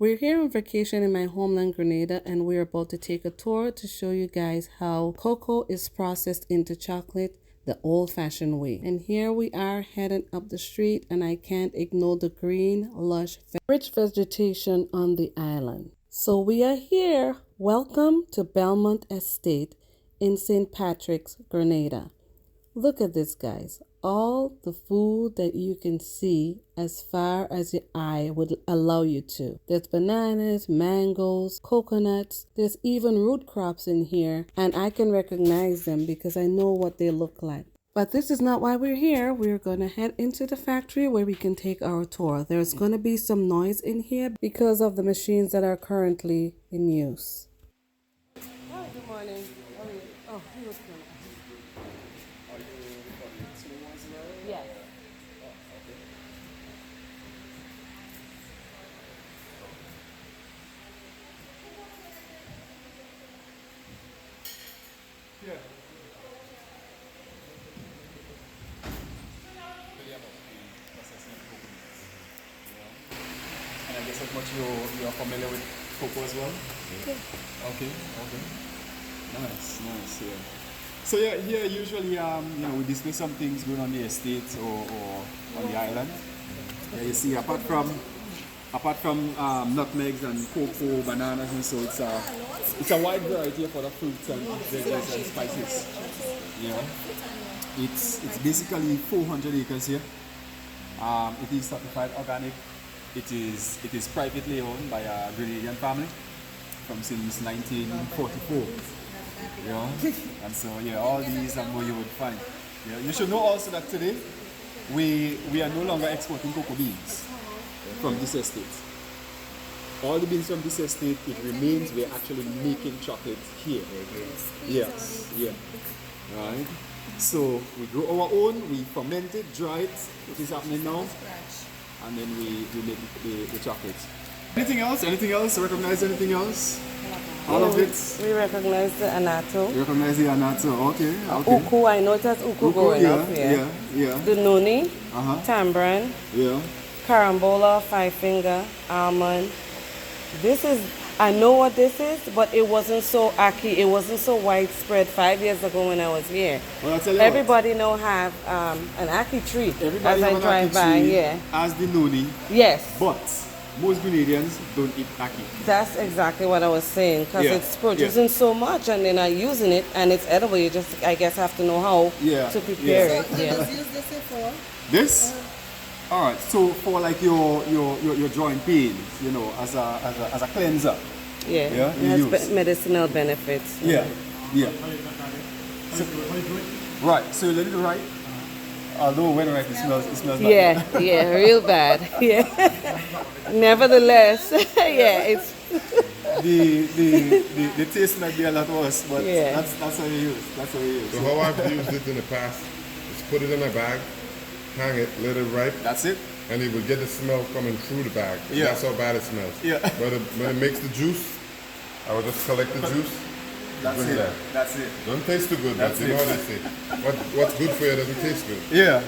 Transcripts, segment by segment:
We're here on vacation in my homeland, Grenada, and we're about to take a tour to show you guys how cocoa is processed into chocolate the old-fashioned way. And here we are heading up the street, and I can't ignore the green, lush, rich vegetation on the island. So we are here. Welcome to Belmont Estate in St. Patrick's, Grenada. Look at this, guys. All the food that you can see as far as your eye would allow you to. There's bananas, mangoes, coconuts. There's even root crops in here, and I can recognize them because I know what they look like. But this is not why we're here. We're going to head into the factory where we can take our tour. There's going to be some noise in here because of the machines that are currently in use. Hi, good morning. How are you? Oh, he was good. Yes. And I guess as much you are familiar with cocoa as well? Okay. Okay. Nice, yeah. So yeah, here usually we display some things going on the estate or on the island. Yeah, you see apart from nutmegs and cocoa, bananas and so it's a wide variety of other fruits and veggies and spices. Yeah. It's basically 400 acres here. It is certified organic. It is privately owned by a Grenadian family since 1944. Yeah, and so yeah, all these and more you would find. Yeah, you should know also that today we are no longer exporting cocoa beans from this estate. All the beans from this estate, it remains. We're actually making chocolate here. Yes, yeah, right. So we grow our own, we ferment it, dry it, which is happening now, and then we make the chocolate. Anything else? Recognize anything else? All of it? We recognize the anato. You recognize the anato, okay. Uku, I know it has uku going up here. Yeah. The noni, tambran, Yeah. carambola, five finger, almond. I know what this is, but it wasn't so aki, it wasn't so widespread 5 years ago when I was here. Well, I'll tell you Everybody now have an aki tree Everybody as I have an drive ackee by, tree yeah. as the noni, Yes. but most Grenadians don't eat ackee. That's exactly what I was saying, because Yeah, it's producing so much and they're not using it and it's edible. You just, I guess, have to know how to prepare it. So Yeah. use this for? This? All right. So for like your joint pains, as a cleanser. Yeah, Yeah, it you has use. medicinal benefits. Yeah. So, right. So you let it right. Although when right, it smells like Yeah, real bad. Yeah. Nevertheless, yeah, it's the taste might be a lot worse, but Yeah. that's how you use. That's how you use. So how I've used it in the past is put it in a bag, hang it, let it ripe, That's it. and it will get the smell coming through the bag. Yeah. That's how bad it smells. Yeah. When it makes the juice, I will just collect the juice. That's bring it. that. That's it. Don't taste too good, That's but you know it. what they say. What's good for you doesn't taste good. Yeah.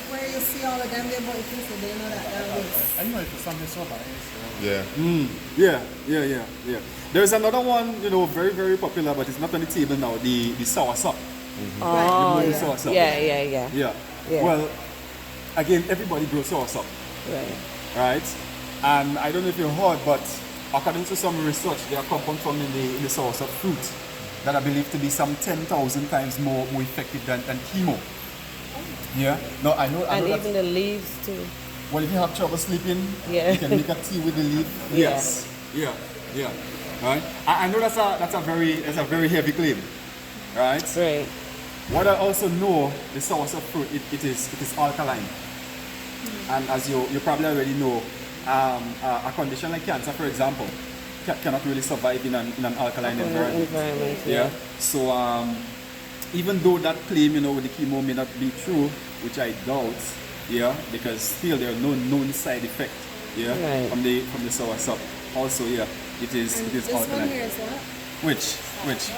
Where you see all of them, they both so they know that that is. I know it's something so bad. Yeah. Yeah. There's another one, very, very popular, but it's not on the table now. The soursop. oh the yeah. soursop. Yeah. Yeah. Well, again, everybody grows soursop, Right. right? And I don't know if you heard, but according to some research, there are compounds found in the soursop fruit that are believed to be some 10,000 times more effective than chemo. Yeah. No, I know. And that's- even the leaves too. Well, if you have trouble sleeping, Yeah. you can make a tea with the leaf. Yeah. Yes. Yeah. Right. I know that's a very heavy claim, right? Right. What I also know, the source of fruit, it is alkaline, and as you probably already know, a condition like cancer, for example, cannot really survive in an alkaline environment. Yeah. So even though that claim, with the chemo may not be true, which I doubt, because still there are no known side effects, Right. from the soursop. Also, it is This one alkaline. here is what? Which?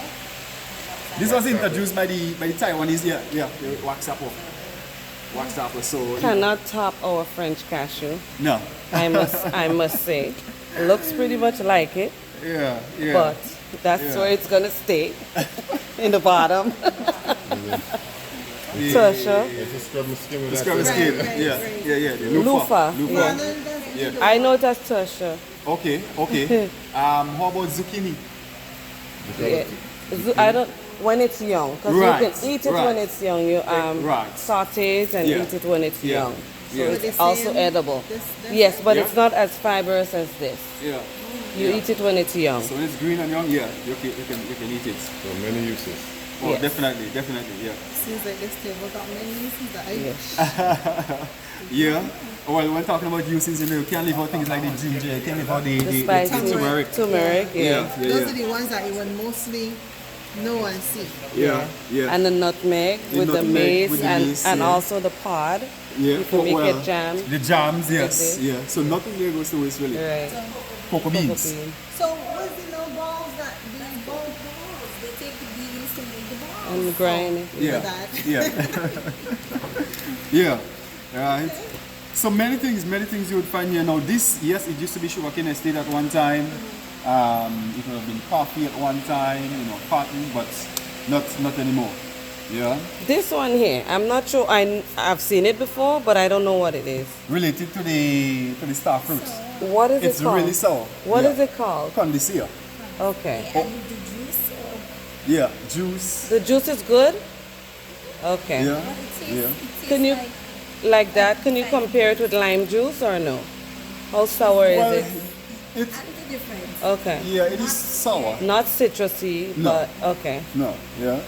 This was introduced by the Taiwanese, the wax apple. waxed apple. So Cannot top our French cashew. no. I must say. It looks pretty much like it, Yeah, yeah. but that's Yeah. where it's gonna stay. In the bottom. The- Tasha. Just scrub my skin with the that. scrubber thing. skin. Right, Yeah, right. yeah, yeah. The Loofah, loofah. yeah. Yeah. I know it as Tasha. Okay, okay. How about zucchini? Yeah. I don't when it's young, because Right, you can eat it right. when it's young. You Right. saute it and Yeah. eat it when it's Yeah. young. So Yeah. it's But the also same- edible. this- Yes, but Yeah. it's not as fibrous as this. Yeah. You eat it when it's young. So when it's green and young, yeah, you can eat it. So many uses. Oh, Yes. definitely, yeah. Seems like this table got many uses that I Yes. Yeah. Well, when talking about uses, you can't leave out things like the ginger, you can't leave out The the spicy turmeric. turmeric, yeah. Yeah, Those yeah, are the ones that you would mostly know and see. yeah, yeah. And the nutmeg The with the nutmeg mace with the and, mace, and yeah. also the pod. Yeah, You can make well, it jam. The jams, yes, this. yeah. So nothing there goes to waste really. Right. Cocoa Cocoa beans. bean. So what's the no balls that these ball balls? They take the beans to make the balls. And grind it. Yeah, that. yeah, yeah. Right. So many things you would find here. Now this, yes, it used to be sugarcane estate at one time. It would have been coffee at one time, cotton, but not anymore. Yeah. This one here, I'm not sure. I've seen it before, but I don't know what it is. Related to the star fruits. What is It's it called? really sour. What yeah. is it called? Condicea. Okay. Yeah, juice. The juice is good? Okay. Yeah, yeah. Can you, like that, can you compare it with lime juice or no? How sour Well, is it? it's Okay. yeah, it is sour. Not citrusy, No. but okay. No, yeah.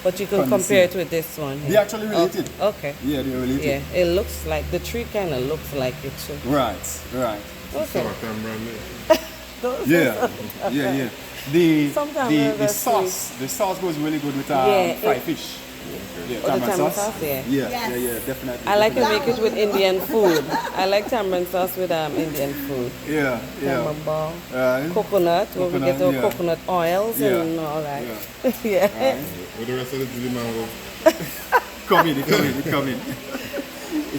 But you can Condensate. compare it with this one. here. They're actually related. Okay. Yeah, they're related. Yeah, it looks like, the tree kind of looks like it too. Right, right. Okay. Summertime brand new. Those Yeah, yeah, yeah. The Sometimes the that's the sauce goes really good with Yeah, fried it- fish. Yeah, Oh, the tamarind tamarind sauce, yeah. Yeah, Yes. yeah, definitely. I like to definitely. make it with Indian food. I like tamarind sauce with Indian food. Yeah, yeah. Tamarind ball. Right. Coconut, where we get our yeah. coconut oils Yeah. and all that. Yeah. With the rest of the Judy mango. Come in.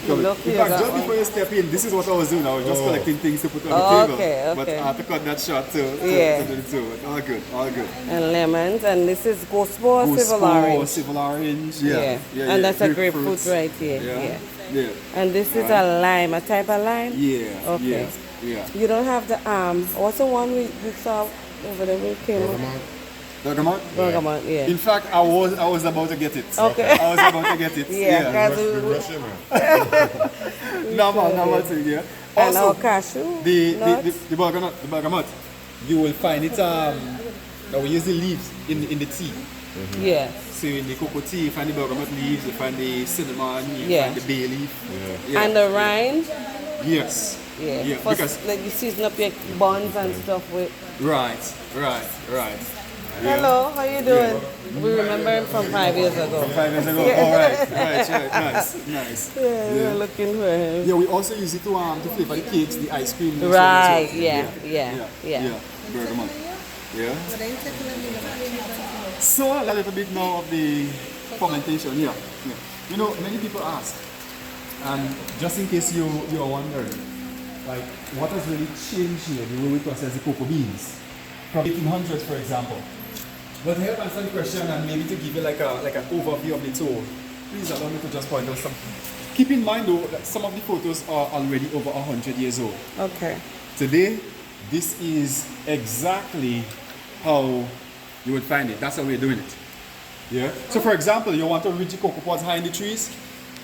In Look fact, here, that just one. before you step in, this is what I was doing. I was just Oh. collecting things to put on Oh, the table. okay, But okay. I had to cut that short too. Yeah. To do the two. All good, all good. And lemons, and this is Gospo Civil Orange. Civil orange. Yeah. And that's a grapefruit right here. Yeah. Yeah. Yeah. And this is a lime, a type of lime? Yeah. Okay. Yeah. You don't have the what's the one we saw over there we came Bergamot. Bergamot? Bergamot, yeah. In fact, I was about to get it. Okay. I was about to get it. Yeah, Rush, we- we rush it, man. No, man, yeah. and our Also, cashew the nuts. bergamot, you will find it. That we use the leaves in the tea. Yeah. So in the cocoa tea, you find the bergamot leaves, you find the cinnamon, you Yeah. find the bay leaf. Yeah. Yeah. And the rind, Yes. yeah. Yeah. For, Because like you season up your buns and stuff with. right. Yeah. Hello, how you doing? We remember him from 5 years ago. 5 years ago. All right. Nice. Yeah, we were looking for him. Yeah, we also use it to flavor the cakes, the ice cream. and so on Right, and so forth. yeah. Bergamot. Yeah. But then technically the back. So a little bit now of the fermentation. Yeah. You know, many people ask, and just in case you're wondering, like what has really changed here, the way we process the cocoa beans from 1800s, for example. But to help answer the question and maybe to give you like an overview of the tour, please allow me to just point out something. Keep in mind though that some of the photos are already over 100 years old. Okay. Today, this is exactly how you would find it. That's how we're doing it. Yeah. So for example, you want to reach the cocoa pods high in the trees.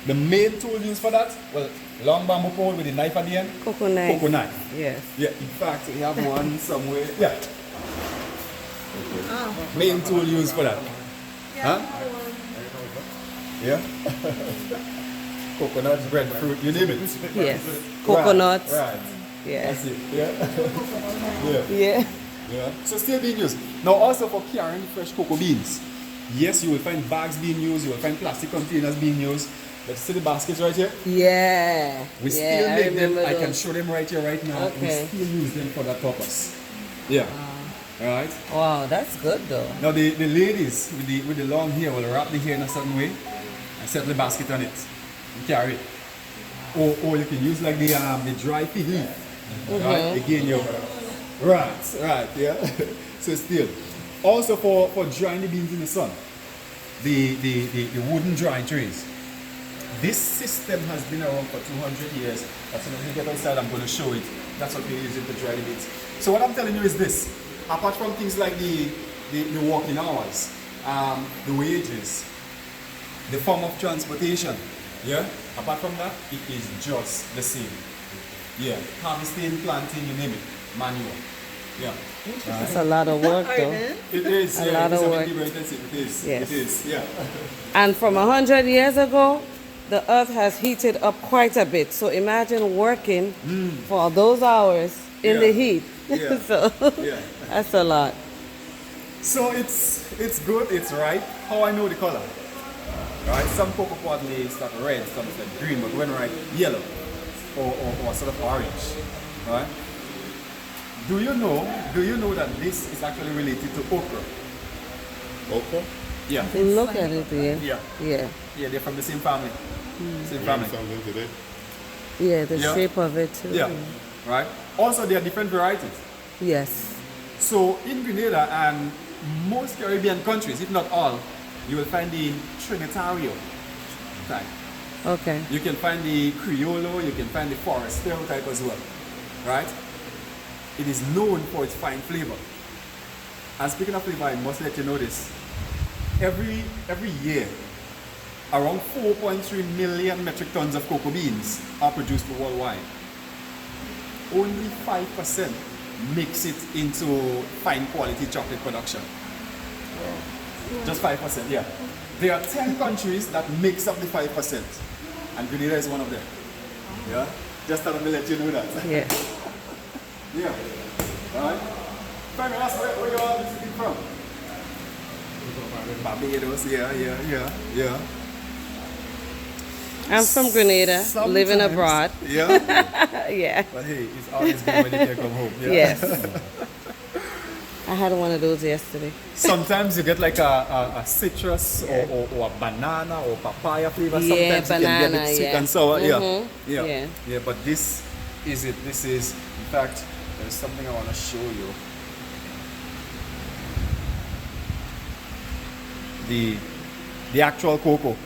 The main tool used for that, well, long bamboo pole with a knife at the end. Cocoa knife. Cocoa knife. Yes. Yeah. In fact, we have one somewhere. Yeah. Main tool used for that. Huh? Yeah. Coconut, breadfruit, you name it. Yes. Coconut. Right. Yeah. That's it. Yeah. Yeah. Yeah. So still being used. Now also for carrying fresh cocoa beans. Yes, you will find bags being used, you will find plastic containers being used. Let's see the baskets right here. Yeah. We yeah, still I make them, remember I can those. show them right here, right now. Okay. We still use them for that purpose. Yeah. Alright. Wow, that's good though. Now the ladies with the long hair will wrap the hair in a certain way and set the basket on it. You carry it. Or you can use like the dry heat. Right? Again, you right, yeah. So still. Also for drying the beans in the sun, the wooden drying trays. This system has been around for 200 years. As soon as we get outside, I'm going to show it. That's what we're using to dry the beans. So what I'm telling you is this. Apart from things like the working hours, the wages, the form of transportation, yeah? Apart from that, it is just the same. Yeah, harvesting, planting, you name it, manual. Yeah. It's a lot of work though. It is. A Yeah, lot it's of a work. bit intensive. It is. Yes. It is. Yeah. And from 100 years ago, the earth has heated up quite a bit. So imagine working for those hours in the Yeah. heat. Yeah. So Yeah. that's a lot. So it's good. It's right. How I know the color? Right. Some cocoa pod leaves that red, some that green, but when right, yellow or sort of orange. Right. Do you know that this is actually related to okra? Okra? Yeah. Look at it there. Yeah. Yeah. Yeah, they're from the same family. Same Learn family. something today. Yeah, the Yeah. shape of it too. Yeah. Right. Also, there are different varieties. Yes. So in Grenada and most Caribbean countries, if not all, you will find the Trinitario type. Okay. You can find the Criollo, you can find the Forastero type as well. Right? It is known for its fine flavor. And speaking of flavor, I must let you know this. Every year, around 4.3 million metric tons of cocoa beans are produced worldwide. Only 5% makes it into fine quality chocolate production. Just 5%, yeah. There are 10 countries that makes up the 5%. And Grenada is one of them. Yeah? Just thought to let you know that. Yeah. Yeah. Alright? Can I ask where you are visiting from? Barbados, yeah. I'm from Grenada, living Sometimes- abroad. Yeah. Yeah. But hey, it's always good when you can come home. Yeah? Yes. I had one of those yesterday. Sometimes you get like a citrus or a banana or papaya flavor. Yeah, Sometimes you can get banana, it sweet yeah. and sour. Mhm, Yeah. yeah. Yeah, but this is it. This is, in fact, there's something I want to show you. The actual cocoa.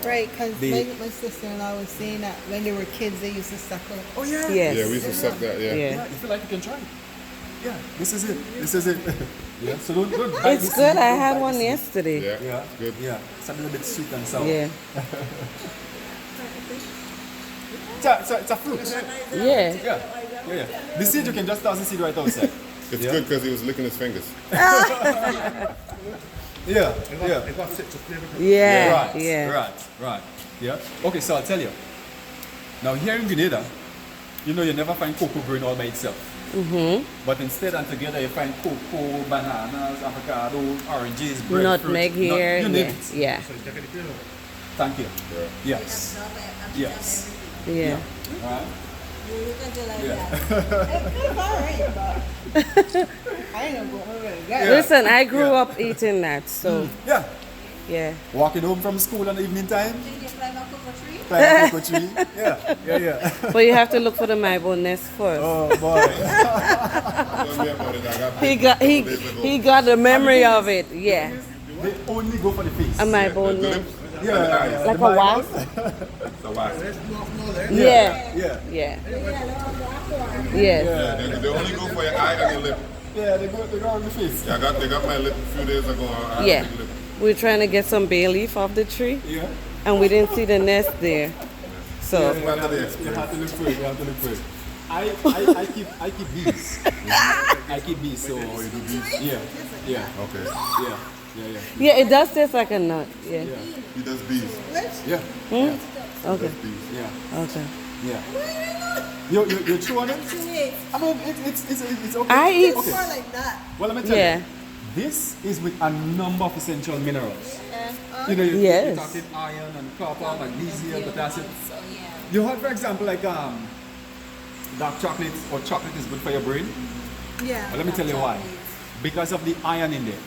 Right, because The- my sister-in-law was saying that when they were kids, they used to suckle. Oh yeah. Yes. Yeah, we used to suck that, yeah. Yeah. Yeah, you feel like you can try it. Yeah, this is it. This is it. Yeah. So don't bite It's this. good. I Don't had bite one this. yesterday. Yeah, Yeah. it's good. Yeah. It's a little bit sweet and sour. Yeah. It's a fruit. Yeah. Yeah. The seed you can just toss the seed right outside. It's Yeah. good because he was licking his fingers. Yeah. Yeah. Right. Yeah. Right. Yeah. Okay, so I'll tell you. Now here in Grenada, you know you never find cocoa growing all by itself. Mm-hmm. But instead and together you find cocoa, bananas, avocado, oranges, breadfruit. Nutmeg here. You name Yeah. it. Yeah. Thank you. Yeah. Yes. Yes. Yeah. All right. You look at it like Yeah. that. It's alright, but I ain't gonna go over it. Yeah. Listen, I grew Yeah. up eating that, so Yeah. yeah. Walking home from school in the evening time, Did you climb a cocoa tree? plant a cocoa tree. Yeah. But you have to look for the Maibo nest first. Oh boy. Tell me about it. I got He got he got the memory of it. Yeah. They only go for the face. A Maibo the nest. lips. Yeah. Like a wasp? So why? Yeah. Yeah. Yeah. Yes. Yeah, they only go for your eye and your lip. Yeah, they go on the face. Yeah, they got my lip a few days ago. I had a Yeah. big lip. We were trying to get some bay leaf off the tree, Yeah. and we didn't see the nest there. So You have to look for it. You have to look for it. I keep bees. I keep bees. So yeah. Okay. Yeah. yeah, it does taste like a nut. Yeah. He does bees. Yeah. Okay. Bees. Yeah. Okay. Yeah. You're true on it? I mean, it's okay. I eat- Okay. More like that. Well, let me tell Yeah. you. This is with a number of essential minerals. You know, Yes. you're talking iron and copper, magnesium, potassium. You have, for example, like dark chocolate or chocolate is good for your brain. Yeah. But let me tell you why. Because of the iron in there.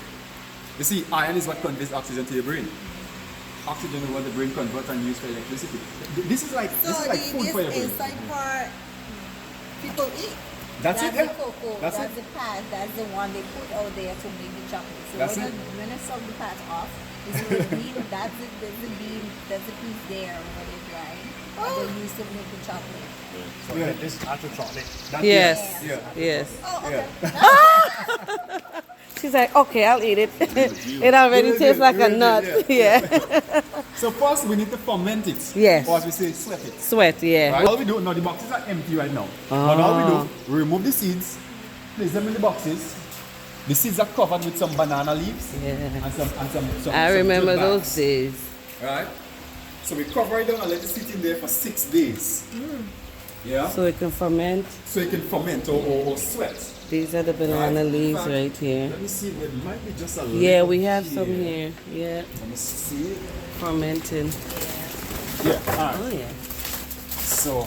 You see, iron is what conveys oxygen to your brain. oxygen over the brain convert and use for electricity. This is like So food for your this brain. inside part, people eat. That's it, the yeah. cocoa. That's That's, it. the part. That's the one they put out there to make the chocolate. So That's when, it. when I suck the part off, this is the bean. That's it. There's the bean. There's the piece there when they're drying. And they use to make the chocolate. So Yeah. this is actual chocolate. Yes. Yeah. Yes. Oh, okay. She's like, okay, I'll eat it. It already Really tastes good, like a really nut. good, Yeah. So first we need to ferment it. Yes. Or as we say, sweat it. Sweat, yeah. Right? All we do, now the boxes are empty right now. But all we do, we remove the seeds, place them in the boxes. The seeds are covered with some banana leaves. Yeah. And some I remember jute those bags. days. Right? So we cover it down and let it sit in there for 6 days. Yeah? So it can ferment. So it can ferment or sweat. These are the banana Right. leaves In fact, right here. Let me see, there might be just a little. Yeah, we have some here. Yeah, Let me see. fermenting. Yeah, alright. Oh yeah. So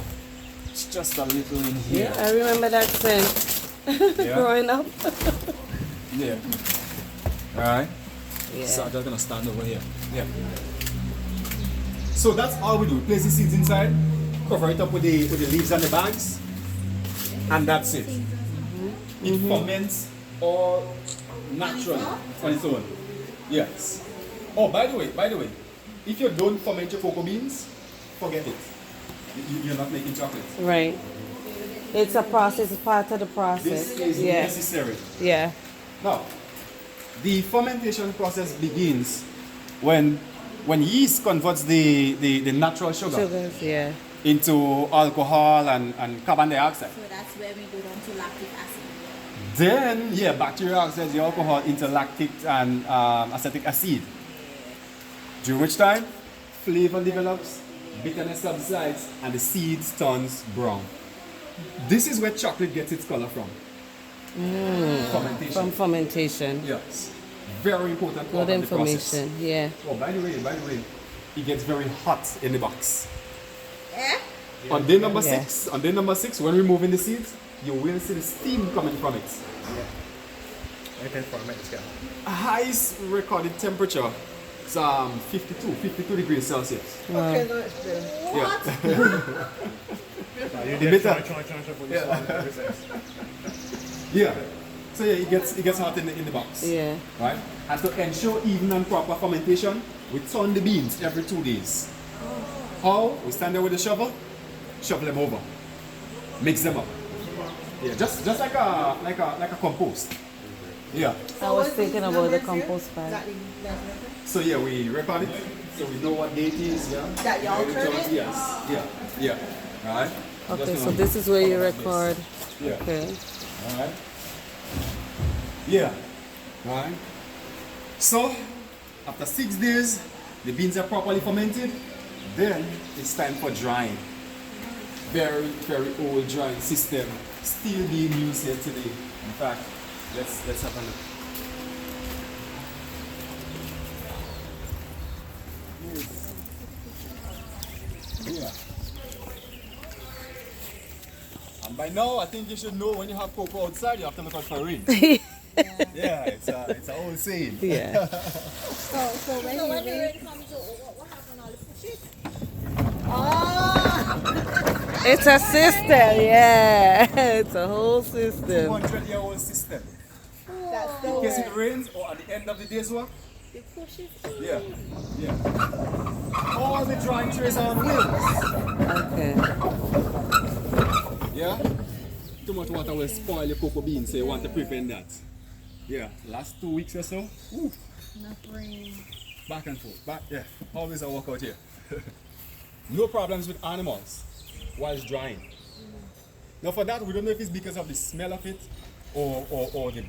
it's just a little in here. Yeah, I remember that scent Yeah. growing up. Yeah. Alright. Yeah. So I'm just gonna stand over here. Yeah. So that's all we do. Place the seeds inside, cover it up with the leaves and the bags, and that's it. It ferments all naturally on its own. Yes. Oh, by the way, if you don't ferment your cocoa beans, forget it. You're not making chocolate. Right. It's a process. It's part of the process. This is Yeah. necessary. Yeah. Now, the fermentation process begins when yeast converts the natural sugar Sugars. Yeah. into alcohol and carbon dioxide. So that's where we go down to lactic acid. Then, yeah, bacteria oxides the alcohol into lactic and acetic acid. During which time, flavor develops, bitterness subsides, and the seeds turns brown. This is where chocolate gets its color from. Fermentation. From fermentation. Yes. Very important part Good of the process. information. Yeah. Oh, by the way, it gets very hot in the box. Eh? On day number Yeah. 6, when we move in the seeds, you will see the steam coming from it. You can ferment this guy. Highest recorded temperature is 52 degrees Celsius. Okay, no, it's good. Yeah. You bit did try of- for this one. Yeah. So yeah, it gets hot in the box. Yeah. Right? And to ensure even and proper fermentation, we turn the beans every 2 days. How? We stand there with a shovel them over. Mix them up. Yeah, just like a compost. Yeah. I was thinking about the compost pile. So yeah, we record it, so we know what date it is. Yeah. That y'all Where we turn turn- it? Yes. Yeah. Right. Okay, Just so gonna this is where you like this. record. Yeah. Okay. Alright. Yeah. Right. So, after 6 days, the beans are properly fermented. Then it's time for drying. Very, very old drying system, still being used here today. In fact, let's have a look. Yeah. And by now, I think you should know when you have cocoa outside, you have to look out for rain. Yeah, it's an old saying. Yeah. So when the rain comes, what happened all the fishes? Oh! It's a system. Yeah. It's a whole system. 200-year-old system. That's In the case it rains or at the end of the day's work. the fishes. Yeah. Yeah. All the drying trays are on wheels. Okay. Yeah. Too much water will spoil your cocoa beans, so you want to prevent that. Yeah. Last 2 weeks or so. Ooh. Enough rain. Back and forth. Yeah. Always a workout here. No problems with animals while it's drying. Now for that, we don't know if it's because of the smell of it or the...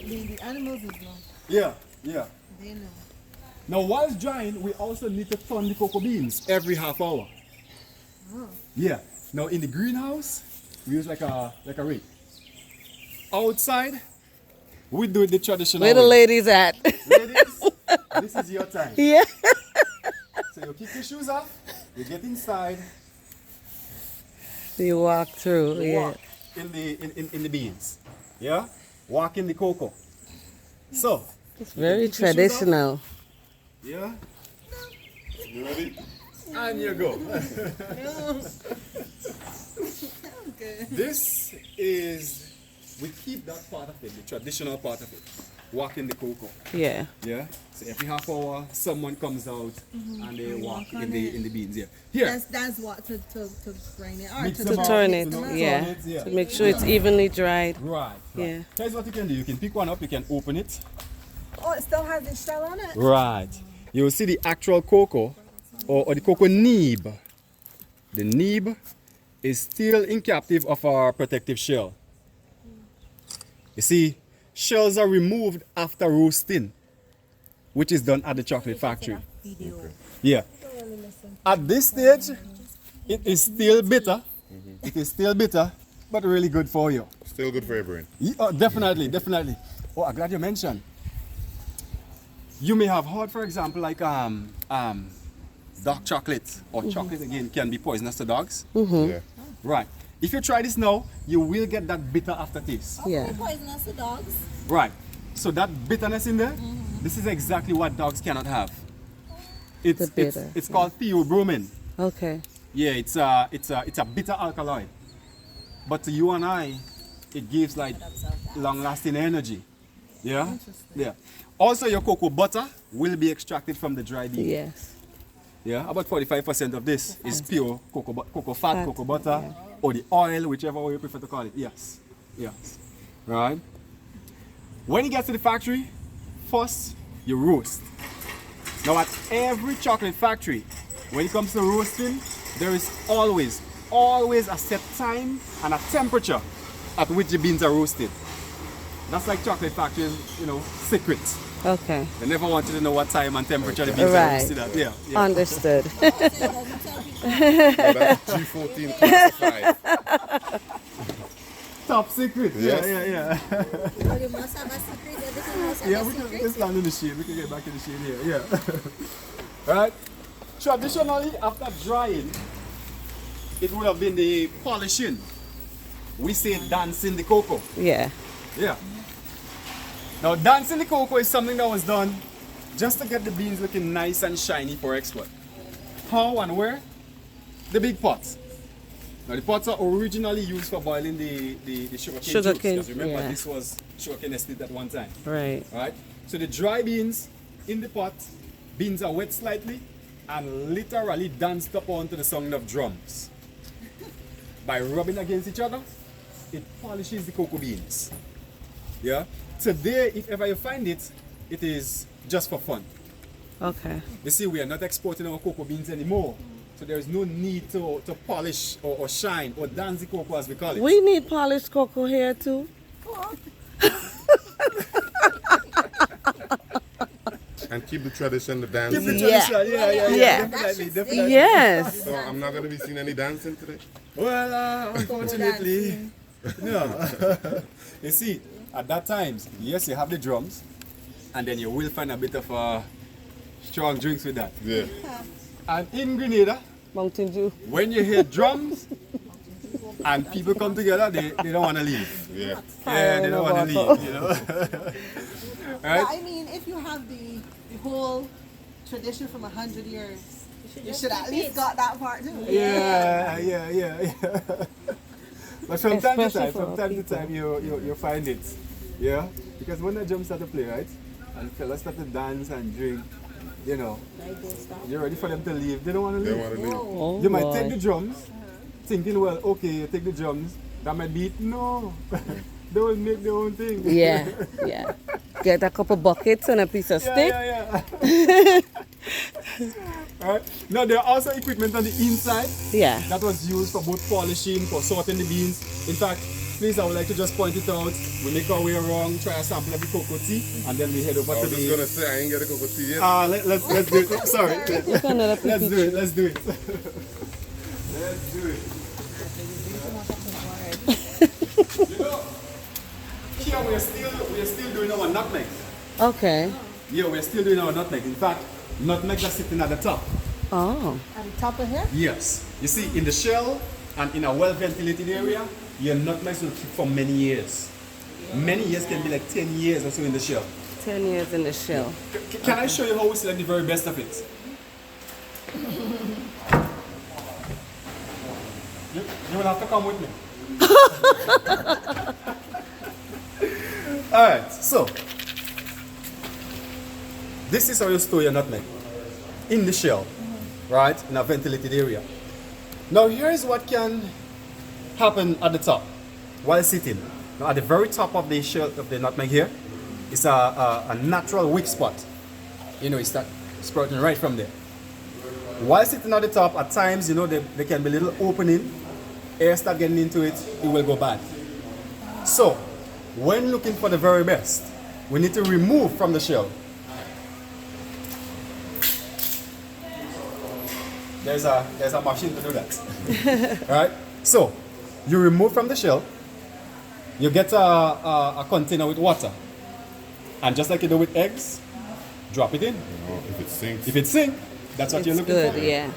The animals is long. Yeah. They know. Now while it's drying, we also need to turn the cocoa beans every half hour. Yeah. Now in the greenhouse, we use like a rake. Outside, we do it the traditional Where the way. ladies at? Ladies, this is your time. Yeah. So you kick your shoes off, you get inside, You walk through. you Yeah. walk in the beans. Yeah? Walk in the cocoa. So, It's very Kick your shoes off. traditional. yeah, You ready? And you go. This is, we keep that part of it, the traditional part of it, walking the cocoa. Yeah. Yeah. So every half hour, someone comes out and they walk in the beans. Yeah. Here. That's what to grind it or Mix to them To up, turn mix it, them up, yeah. turn it, yeah. To make sure it's evenly dried. Right. Yeah. Here's what you can do. You can pick one up. You can open it. Oh, it still has the shell on it. Right. You will see the actual cocoa or the cocoa nib. The nib is still incaptive of our protective shell. You see, shells are removed after roasting, which is done at the chocolate factory. Yeah. At this stage, it is still bitter. It is still bitter, but really good for you. Still good for your brain. Yeah, oh, definitely, definitely. Oh, I'm glad you mentioned. You may have heard, for example, like dark chocolate or chocolate again can be poisonous to dogs. Yeah. Right. If you try this now, you will get that bitter aftertaste. Yeah. Poisonous to dogs. Right. So that bitterness in there, this is exactly what dogs cannot have. It's The bitter, it's called theobromine. Okay. Yeah, it's a bitter alkaloid. But to you and I, it gives like long-lasting energy. Yeah? Yeah. Also, your cocoa butter will be extracted from the dry bean. Yes. Yeah, about 45% of this is pure cocoa fat, Fat, cocoa butter, or the oil, whichever way you prefer to call it. Yes. Yes. Right? When you get to the factory, first you roast. Now at every chocolate factory, when it comes to roasting, there is always a set time and a temperature at which the beans are roasted. That's like chocolate factory's, secret. Okay. They never want you to know what time and temperature the beans are Right. roasted at. Yeah. Yeah. Understood. So that's G14 classified. Top secret. Yes. Yeah. Oh, you must have a secret. Everything must have Yeah, a we can secret. let's land in the shade. We can get back in the shade here. Yeah. Right. Traditionally, after drying, it would have been the polishing. We say dancing the cocoa. Yeah. Yeah. Now, dancing the cocoa is something that was done just to get the beans looking nice and shiny for export. How and where? The big pots. Now, the pots are originally used for boiling the sugarcane juice. Sugarcane, Because remember, yeah. this was sugarcane estate at one time. Right. Right? So the dry beans in the pot, beans are wet slightly and literally danced up onto the sound of drums. By rubbing against each other, it polishes the cocoa beans. Yeah? Today, if ever you find it, it is just for fun. Okay. You see, we are not exporting our cocoa beans anymore. So there is no need to polish or shine or dance the cocoa as we call it. We need polished cocoa here too. And keep the tradition, the dance. Keep the Yeah. tradition. Yeah. Yeah. Definitely. Yes. So I'm not going to be seeing any dancing today. Well, unfortunately, no. You see, at that time, yes, you have the drums, and then you will find a bit of strong drinks with that. Yeah. And in Grenada, Mountain Dew. when you hear drums and people come together, they don't want to leave. Yeah. Yeah, they don't want to leave, you know. Yeah, Right? I mean, if you have the whole tradition from 100 years, you should at least got that part too. Yeah. But from time to Especially time, for our people. you find it. Yeah? Because when the drums start to play, right? And fellas start to dance and drink, you're ready for them to leave. They don't want to They leave. want to leave. Oh, You might boy. take the drums, thinking, well, okay, you take the drums, that might be it. No. They will make their own thing. Yeah. Yeah. Get a couple buckets and a piece of stick. Yeah. Alright. Now there are also equipment on the inside Yeah. that was used for both polishing, for sorting the beans. In fact, please, I would like to just point it out. We make our way around, try a sample of the cocoa tea, and then we head over I to was just going the. to say, I ain't get a cocoa tea yet. Let's do it. Sorry. Take another Let's do piece. it. Let's do it. Let's do it. Here we are still doing our nutmeg. Okay. Yeah, we're still doing our nutmeg. In fact, nutmegs are sitting at the top. Oh. At the top of here? Yes. You see, in the shell and in a well-ventilated area, your nutmegs will keep for many years. Many years can be like 10 years or so in the shell. 10 years in the shell. Can I show you how we select the very best of it? You will have to come with me. Alright, so this is how you store your nutmeg. In the shell, right? In a ventilated area. Now here is what can happen at the top while sitting. Now at the very top of the shell of the nutmeg here is a natural wick spot. You know, it's that sprouting right from there. While sitting at the top, at times, you know, there can be a little opening. Air start getting into it, it will go bad. So, when looking for the very best, we need to remove from the shell. There's a machine to do that. Alright? So, you remove from the shell, you get a container with water. And just like you do with eggs, drop it in. If it sinks. If it sinks, that's what It's you're looking good, for. yeah.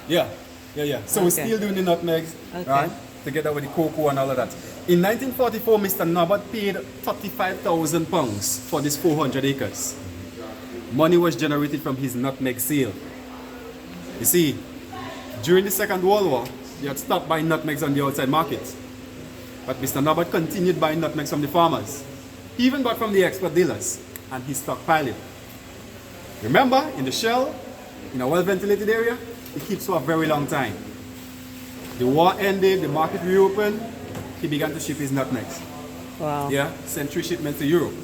Yeah. So we're Okay. still doing the nutmegs, Okay. right? Together with the cocoa and all of that. In 1944, Mr. Norbert paid £35,000 for this 400 acres. Money was generated from his nutmeg sale. You see, during the Second World War, he had stopped buying nutmegs on the outside market. But Mr. Norbert continued buying nutmegs from the farmers. He even bought from the export dealers, and he stockpiled it. Remember, in the shell, in a well-ventilated area, it keeps for a very long time. The war ended, the market reopened, he began to ship his nutmegs. Wow. Yeah, sent 3 shipments to Europe.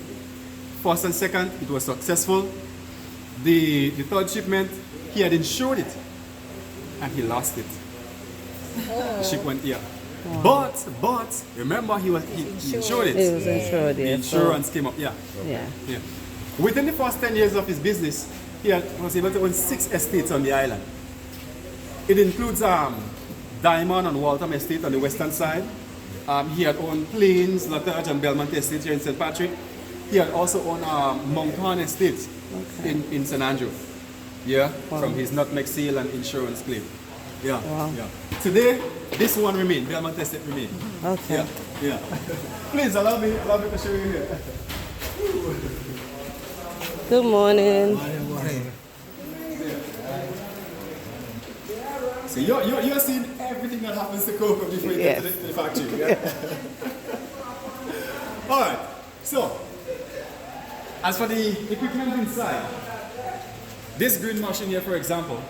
First and second, it was successful. The third shipment, he had insured it, and he lost it. The ship went here. But remember, he insured it. It was insured, The yeah. insurance came up, yeah. Yeah. Within the first 10 years of his business, he was able to own 6 estates on the island. It includes Diamond and Waltham Estate on the western side. He had owned Plains, Latage and Belmont Estates here in St. Patrick. He had also owned Moncton Estate in St. Andrew. Yeah, from his nutmeg sale and insurance claim. Yeah, Wow. yeah. Today, this one remains, Belmont Estate remains. Okay. Yeah. Please allow me to show you here. Good morning. So you're seeing everything that happens to cocoa before you get to the factory. Yeah? All right. So, as for the equipment inside, this green machine here, for example,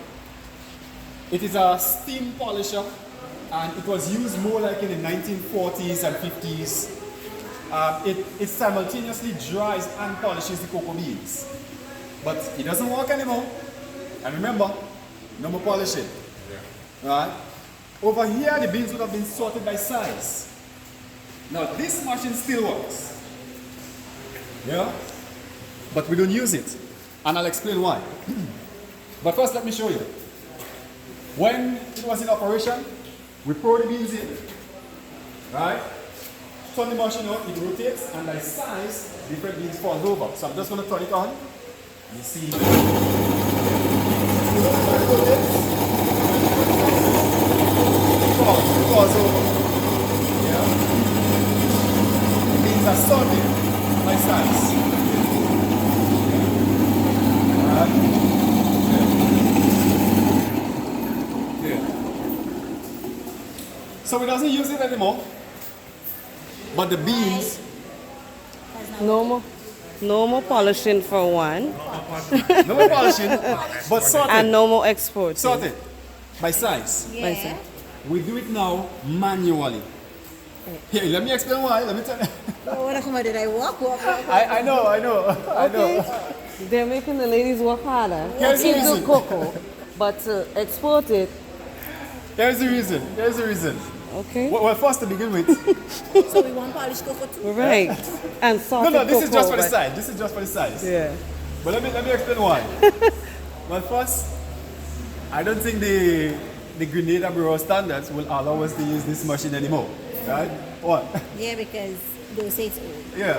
it is a steam polisher, and it was used more like in the 1940s and 50s. It simultaneously dries and polishes the cocoa beans, but it doesn't work anymore. And remember, no more polishing. Right? Over here, the beans would have been sorted by size. Now, this machine still works. Yeah? But we don't use it. And I'll explain why. But first, let me show you. When it was in operation, we pour the beans in. Right? Turn the machine on, it rotates, and by size, different beans fall over. So I'm just going to turn it on. You see. It rotates. Falls over. Yeah. Beans are sorted by size. Yeah. So it doesn't use it anymore. But the beans, No more polishing for one, no more polishing, but sorted. and no more exporting. Sorted by size. Yeah. We do it now manually. Here, let me explain why. Let me tell you. Oh, what did I walk? I know. I know. They're making the ladies work harder. Here's the They do reason. cocoa, but to export it, Here's the reason. okay? Well, first to begin with. So we want polished cocoa too? Right. And salted No, this is just for the but- size. This is just for the size. Yeah. But let me explain why. Well, first, I don't think the Grenada Bureau standards will allow us to use this machine anymore. Right? What? Yeah, because they say it's old. Yeah.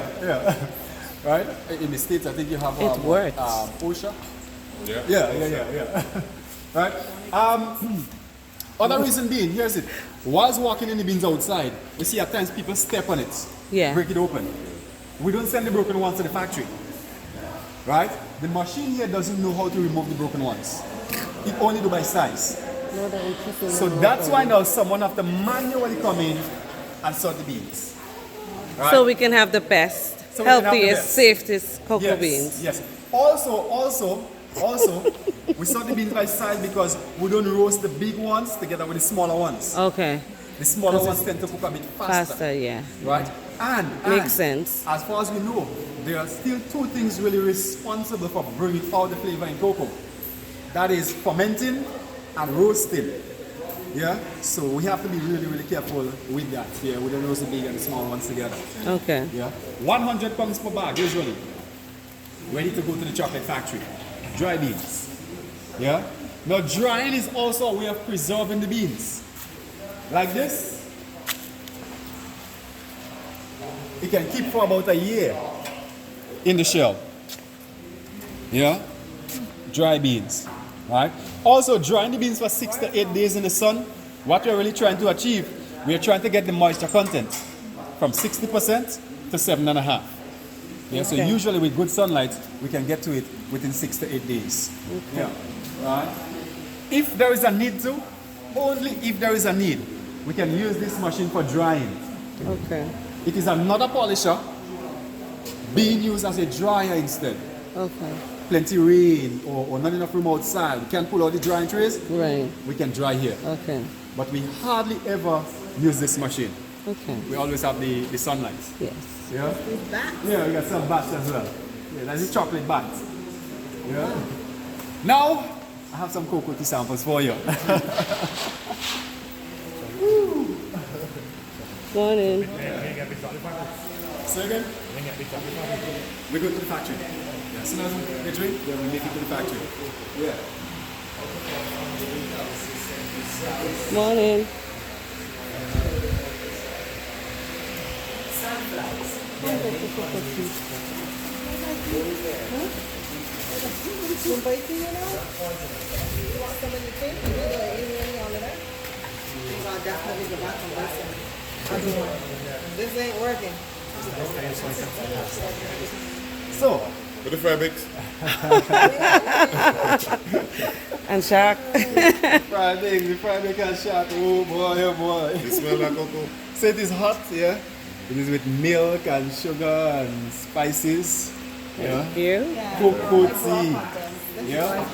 Right? In the States, I think you have It works. OSHA. Yeah. Yeah. Right? Other reason being, here's it. Whilst walking in the beans outside, you see at times people step on it. Yeah. Break it open. We don't send the broken ones to the factory. Right? The machine here doesn't know how to remove the broken ones. It only do by size. No, that we keep them So in that's local. why now someone have to manually come in and sort the beans. Right? So we can have the best, So we can have the healthiest, best. safest cocoa Yes, beans. yes. Also, we sort the beans by size because we don't roast the big ones together with the smaller ones. Okay, The smaller ones tend to cook a bit faster. faster, yeah. Right? And Makes sense. as far as we know, there are still two things really responsible for bringing out the flavor in cocoa. That is fermenting and roasting. Yeah? So we have to be really, really careful with that. Yeah, we don't roast the big and the small ones together. Okay. Yeah? 100 pounds per bag usually. Ready to go to the chocolate factory. Dry beans. Yeah? Now drying is also a way of preserving the beans. Like this. It can keep for about a year in the shell. Yeah? Dry beans. Right? Also, drying the beans for 6 to 8 days in the sun, what we're really trying to achieve, we're trying to get the moisture content from 60% to 7.5. Yeah, so Okay. usually with good sunlight, we can get to it within 6 to 8 days. Yeah. Right? If there is a need to, only if there is a need, we can use this machine for drying. Okay. It is another polisher being used as a dryer instead. Okay. Plenty rain or not enough room outside, we can pull out the drying trays, Right. we can dry here. Okay. But we hardly ever use this machine. Okay. We always have the sunlight. Yes. Yeah? Bats. Yeah, we got some bats as well. Yeah, that's the chocolate bat. Yeah? Now, I have some cocoa tea samples for you. Morning. Say again? We go to the factory. Yeah, as soon as we get ready, then we make it to the factory. Yeah. Morning. Somebody, you know? You want some in the thing? You know, any all of that? These are definitely the bottom listen. This ain't working. So, With the fabrics. And Shark. Friday, the Friday can shot. Oh boy, oh boy. It smells like cocoa. So it is hot, yeah? It is with milk and sugar and spices. Yeah. You? Cocoa tea. Yeah.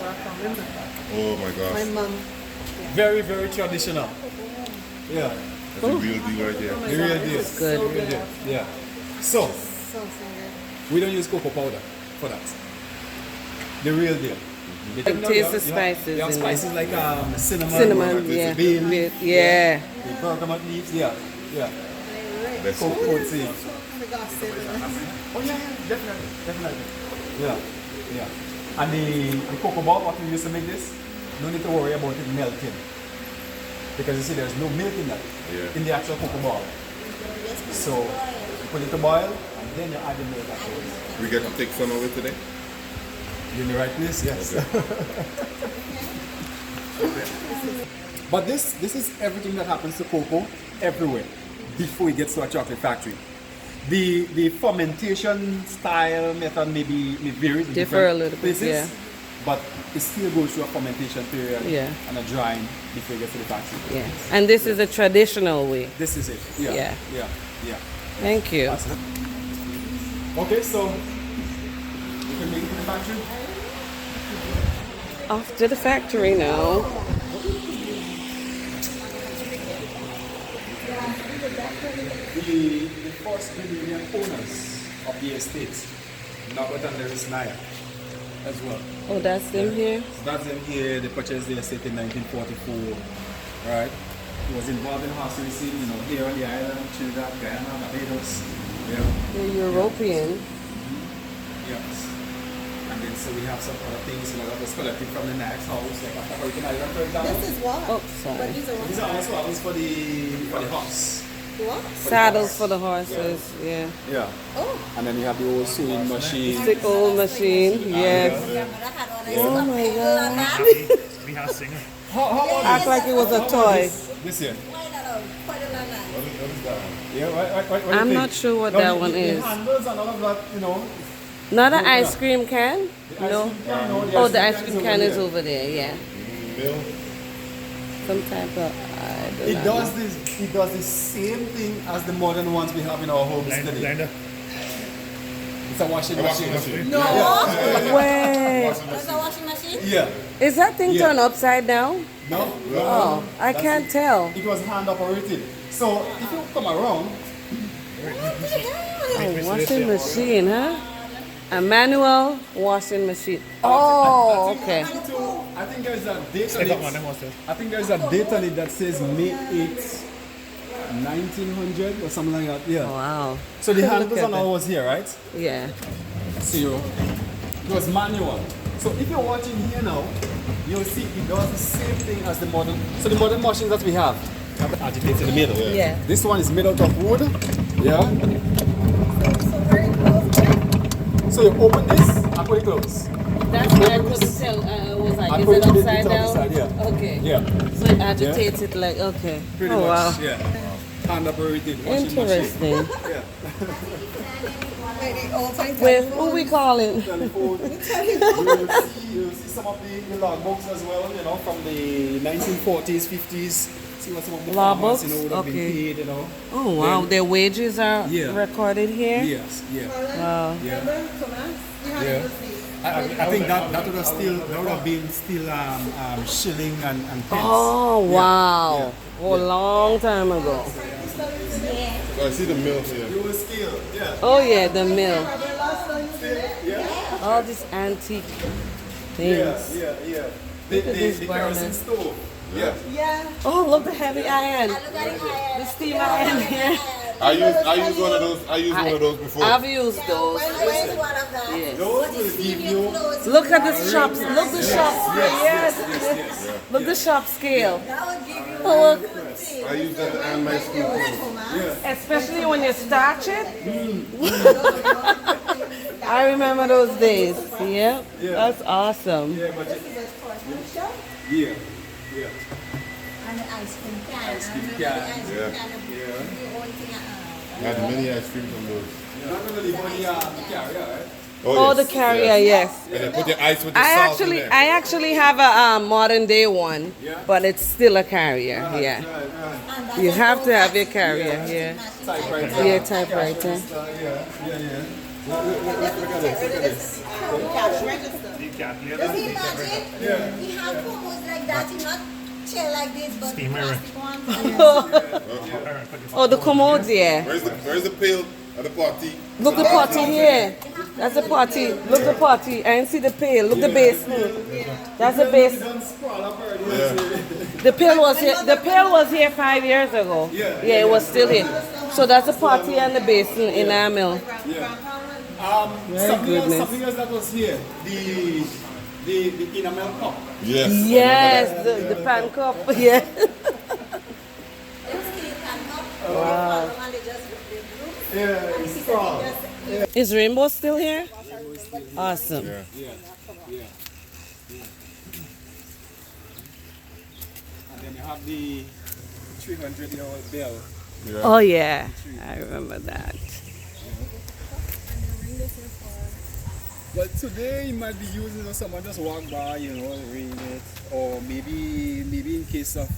Oh my gosh. Mom. Very, very traditional. Yeah. That's a real deal right there. The real deal. Good. The real deal. Yeah. So, So good. we don't use cocoa powder for that. The real deal. You And taste the spices You have in spices like cinnamon. Cinnamon, with yeah. bay leaf, Yeah. the bergamot leaves, yeah. Yeah. That's Cocoa tea. Oh, Oh yeah, definitely, definitely. Yeah, yeah. And the cocoa ball, what we used to make this, no need to worry about it melting. Because you see there's no milk in that, Yeah. in the actual cocoa ball. So you put it to boil and then you add the milk afterwards. We get to take some of it today. You're in the right place, yes. Okay. But this is everything that happens to cocoa everywhere before it gets to a chocolate factory. The fermentation style method may vary in Differ different a little bit, places, yeah. but it still goes through a fermentation period Yeah. and a drying before it gets to the factory. Yeah. And this is a traditional way. This is it. Yeah. Yeah. Yeah. Yeah. Thank you. That's it. Okay, so we can make it to the factory. Off to the factory now. The first Ghanaian owners of the estate, Norbert and Larry Naya, as well. Oh, that's them here? So that's them here. They purchased the estate in 1944, right? He was involved in horse racing, here on the island, Trinidad, Guyana, Barbados. Yeah. They're European. Yes. And then so we have some other things, that was collected from the next house, like after Hurricane Island, for example. This is what? Oh, sorry. But these are These are also items for the horse. what? Saddles for the horses, yeah. Yeah. Oh. And then you have the old sewing machine. Sick old machine, yes. Oh my God. We have singer. How Act like it was a toy. This here. Yeah, what do you I'm think? not sure what No, that the- one the is. handles and all of that, Not an ice cream can? the ice No. cream can, no, Oh, the ice can cream can is there. over there, yeah. Bill. some type of, I don't It know. does this. It does the same thing as the modern ones we have in our homes today. Blender. It's a washing A washing machine. machine. No. Wait, There's a washing machine? Yeah. is that thing Yeah. turned upside down? No. Oh, I That's can't it. tell. It was hand operated. So if you come around, What the hell? A washing machine, huh? A manual washing machine. Oh, okay. I think there's a date I on got one, it. I'm also. I think there's a date on it that says May 8th, 1900 or something like that. Yeah. Wow. So the Look handles at and all was here, right? Yeah. Zero. It was manual. So if you're watching here now, you'll see it does the same thing as the modern. So the modern machines that we have the agitator in the middle. Yeah. This one is made out of wood. Yeah. So where it goes there? So you open this and put it close. That's why I couldn't tell. I was like, I is put it it upside it's down? upside, yeah. Okay. Yeah. So it agitates it like, okay. Pretty Oh, much. wow. Yeah. Hand operated washing machine. Interesting. Like the old time Wait, who we calling? Telephone. You'll see some of the logbooks as well, you know, from the 1940s, 50s. See what some of the farmers, you know, would have been Okay. paid, you know. Oh, wow. Their wages are Yeah. recorded here? Yes, yeah. Wow. Yeah. You Yeah. have to see. I think that would have been still shilling and pence. Oh, Yeah. wow. Yeah. Oh, a long time ago. So I see the mill here. You will scale, yeah. Oh, yeah, the mill. Yeah, All these antique yeah, things. yeah, yeah. Look at this The burner. kerosene stove. Yeah. Yeah. Oh, look, the heavy iron. Look at it. The steam iron here. I use one of those. I used one of those before. I've used those. Where's one of that? Yes. Those will give you. Look at the shops. Look the shops. Yes. Look the shop scale. That would give you Oh, look. I use that to iron my school clothes. Especially when you starch it. I remember those days. Yep. That's awesome. Yeah, but Yeah. yeah, yeah. And the ice cream can. Ice cream I remember can. the ice cream Yeah. can. The old thing. I had many ice cream from those. Not really money carrier, right? Oh, the yes, carrier, yes. yes. And they put the ice with the I salt actually, in there. I actually have a modern day one, Yeah. but it's still a carrier. Yeah. Right, right. And that's You a have to old have your ice carrier. Yeah. Typewriter. Yeah, typewriter. Yeah, yeah, yeah. Look at this, look at this. cash register. The calculator. Does he imagine? Yeah. He have promos like that, he not chair like this, but Steamer. plastic ones. Oh, the commodes, yeah. Where's the pail at the party? Look the potty here. That's the potty. Look the potty. I didn't see the pail. Look the basin. That's the basin. Don't sprawl up already. The pail was here. The pail was here 5 years ago. Yeah. Yeah, it was still here. So that's the potty and the basin in our mill. goodness. Something else that was here. The enamel cup. Yes. Yes, the pan cup. Yeah. Wow. Yeah, it's sprawl. Is Rainbow still here? Awesome. Yeah. And then you have the 300-year-old bell. Oh yeah, I remember that. But today it might be used, you know, someone just walk by, you know, ring it, or maybe in case of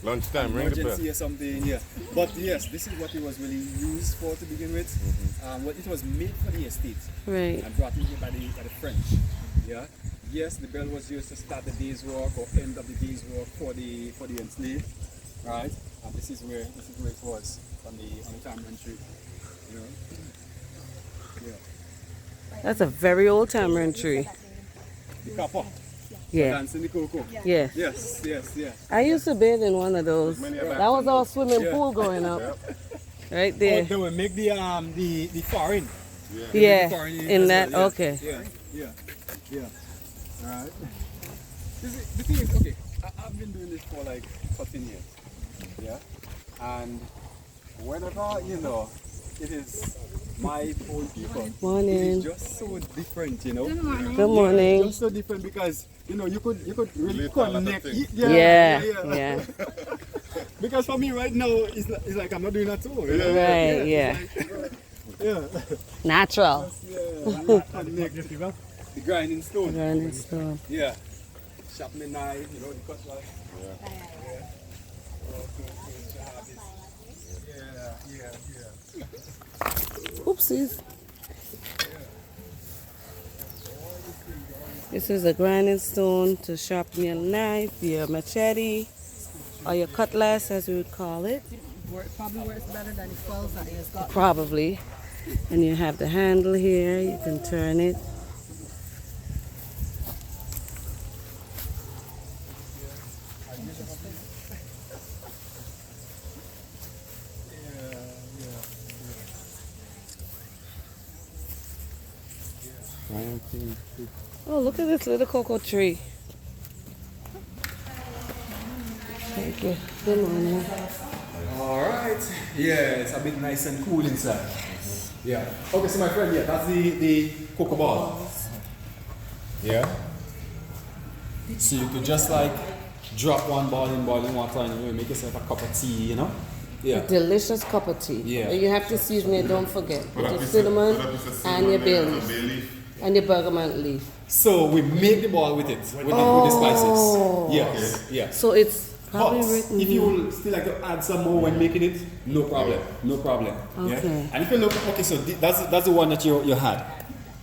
Lunchtime, ring the bell. emergency or something. Yeah. But yes, this is what it was really used for to begin with. Well, it was made for the estate Right. and brought in here by the French. Yeah. Yes, the bell was used to start the day's work or end of the day's work for the enslaved. Right. And this is where it was on the tamarind tree. You know. Yeah. That's a very old tamarind tree. The copper. Yeah. Dancing the cocoa. Yeah. Yes, yes, yes. I used to bathe in one of those. That was our swimming pool growing up. Right Oh, there. they will make the foreign. Yeah. Foreign In as that. well, yeah. Okay. Yeah. Alright. The thing is, okay, I've been doing this for like 14 years. Yeah. And whenever, you know, it is my own people. It Morning. is just so different, you know. Good morning. Just so different because you know you could really Relate to a lot of connect. things. Yeah. Because for me right now, it's like I'm not doing that too. You know? Right. Yeah. Yeah. Natural. Yeah. Connect. The grinding stone. Grinding stone. Yeah. sharpening knife, you know, the cutlass. Oopsies. This is a grinding stone to sharpen your knife, your machete, or your cutlass, as we would call it. Probably works better than the clothes that he's got. Probably. And you have the handle here, you can turn it. Oh, look at this little cocoa tree. Thank you. Good morning. Alright. Yeah, it's a bit nice and cool inside. Yeah. Okay, so my friend, yeah, that's the cocoa ball. Yeah. So you could just like drop one ball in boiling water and you make yourself a cup of tea, you know? Yeah. A delicious cup of tea. Yeah. And you have to season it, don't forget. What With that your is cinnamon what that is a and your bay cinnamon and leaf. bay leaf. And your bergamot leaf. So we make the ball with it, with the spices. Yes. Yeah. So it's But probably written. if you would still like to add some more when making it, no problem. No problem. Okay. Yeah? And if you look, okay, so that's the one that you had.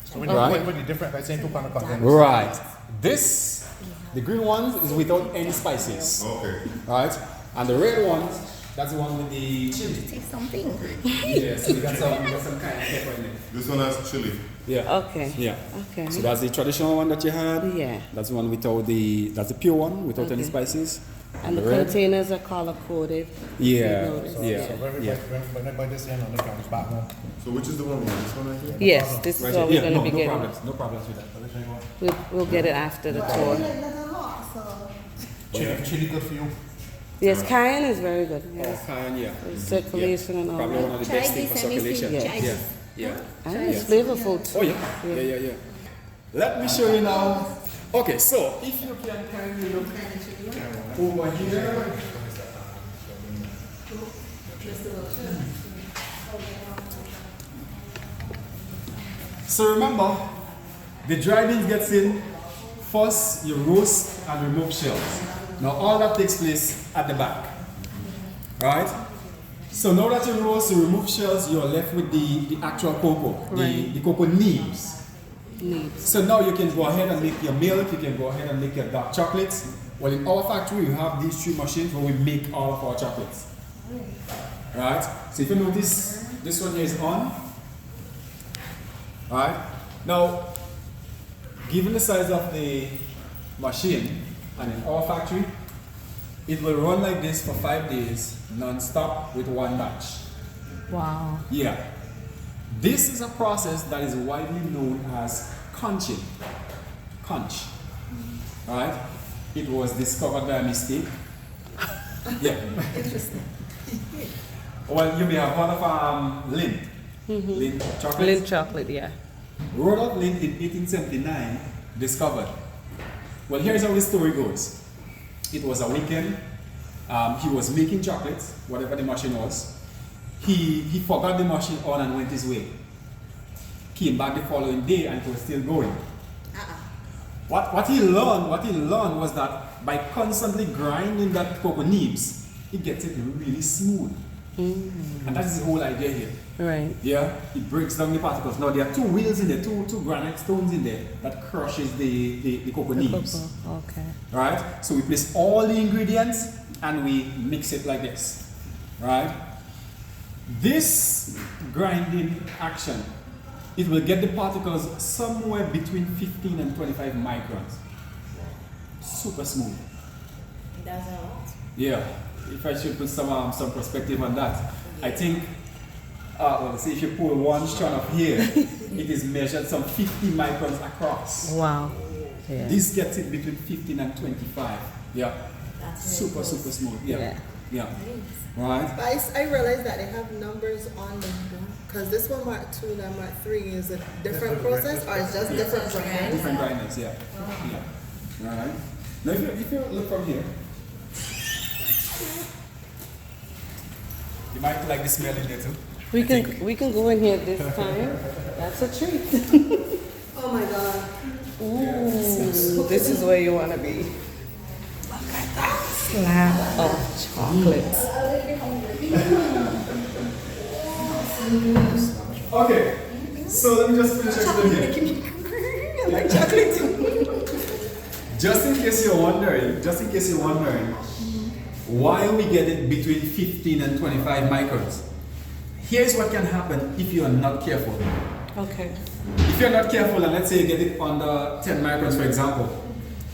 So when you Right. put the different, by saying 2 pound content. Right. This, the green one is without any spices. Okay. Right? And the red one, that's the one with the chili. Take something. Yeah, so we got some kind of pepper in it. This one has chili. Yeah. Okay. Yeah. Okay. So that's the traditional one that you had. Yeah. That's the one without that's the pure one without any Okay. spices. And the red. containers are color coded. Yeah. Notice. Yeah. So when I buy this in, on the comes back home. So which is the one? This one right here? Yes, this is Right what here. we're Yeah, going to be no getting. problems. No problems with that. We'll get it after the tour. Chili good for you. Yes, cayenne is very good. Yes. Cayenne, yeah. Circulation and all Probably that. one of the Try best things for this and you see. circulation. Yeah. Yeah. Yeah. And it's flavorful too. Oh yeah. Yeah. Let me show you now. Okay, so if you can kindly look over here. So remember, the dry beans gets in. First, you roast and remove shells. Now all that takes place at the back. Right? So now that you roast, you remove shells, you're left with the actual cocoa, the cocoa nibs. So now you can go ahead and make your milk, you can go ahead and make your dark chocolates. Well, in our factory, we have these 3 machines where we make all of our chocolates. Right? So if you notice, this one here is on. Right? Now, given the size of the machine, and in our factory, it will run like this for 5 days, non-stop with one batch. Wow. Yeah. This is a process that is widely known as conching. Conch. Alright? It was discovered by a mistake. Yeah. Interesting. Well, you may have heard of Lindt. Lindt chocolate. Lindt chocolate, yeah. Rudolf Lindt in 1879 discovered. Well, here's how the story goes. It was a weekend. He was making chocolates, whatever the machine was. He forgot the machine on and went his way. Came back the following day and it was still going. What he learned was that by constantly grinding that cocoa nibs, it gets it really smooth. And that is the whole idea here. Right. Yeah, it breaks down the particles. Now there are 2 wheels in there, two granite stones in there that crushes the cocoa nibs. Cocoa. Okay. Right? So we place all the ingredients and we mix it like this. Right? This grinding action, it will get the particles somewhere between 15 and 25 microns. Super smooth. That's a lot. Yeah. If I should put some perspective on that, I think, well, see if you pull one strand of here, it is measured some 50 microns across. Wow. Yeah. This gets it between 15 and 25. Yeah. That's Super smooth. Yeah. Yeah. Right. But I realized that they have numbers on them because this one Mark 2 and Mark 3 is a different process or it's just different brands. Different grinders. Yeah. Yeah. All right. Now, if you look from here, you might like the smell in there too. We can go in here this time. That's a treat. Oh my god. Ooh. This is where you want to be. Look at that slab of chocolate. Okay, so let me just finish explaining here. I like chocolate. Just in case you're wondering, why we get it between 15 and 25 microns. Here's what can happen if you are not careful. Okay. If you're not careful, and let's say you get it under 10 microns, for example,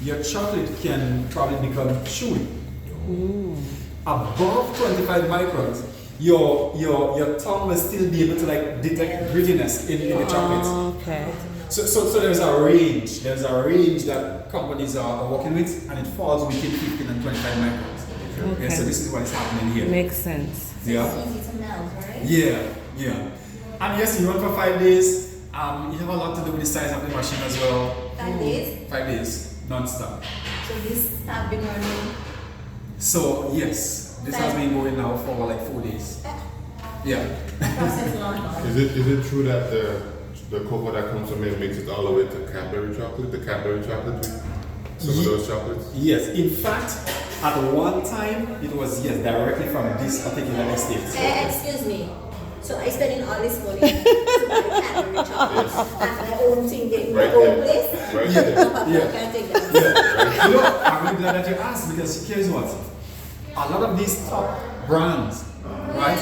your chocolate can probably become chewy. Above 25 microns, your tongue will still be able to like detect grittiness in the chocolates. Okay. So there's a range. There's a range that companies are working with, and it falls within 15 and 25 microns. Okay. Yeah, so this is what is happening here. Makes sense. Yeah. It's easy to melt, right? Yeah. And yes, you run for 5 days. You have a lot to do with the size of the machine as well. 5 days. 5 days, non-stop. So this have been running. So yes, this has been going now for like 4 days. Yeah. Process long. Is it true that the cocoa that comes from it makes it all the way to Cadbury chocolate? The Cadbury chocolate, some of those chocolates. Yes. In fact, at one time it was directly from this particular estate. Excuse me. So I spending all this money to buy Cadbury chocolate and my own thing, getting my Right own here. place. Right No, here. Papa, Yeah. I can't take that. You know, I'm really glad that you asked, because here's what. A lot of these top brands, right?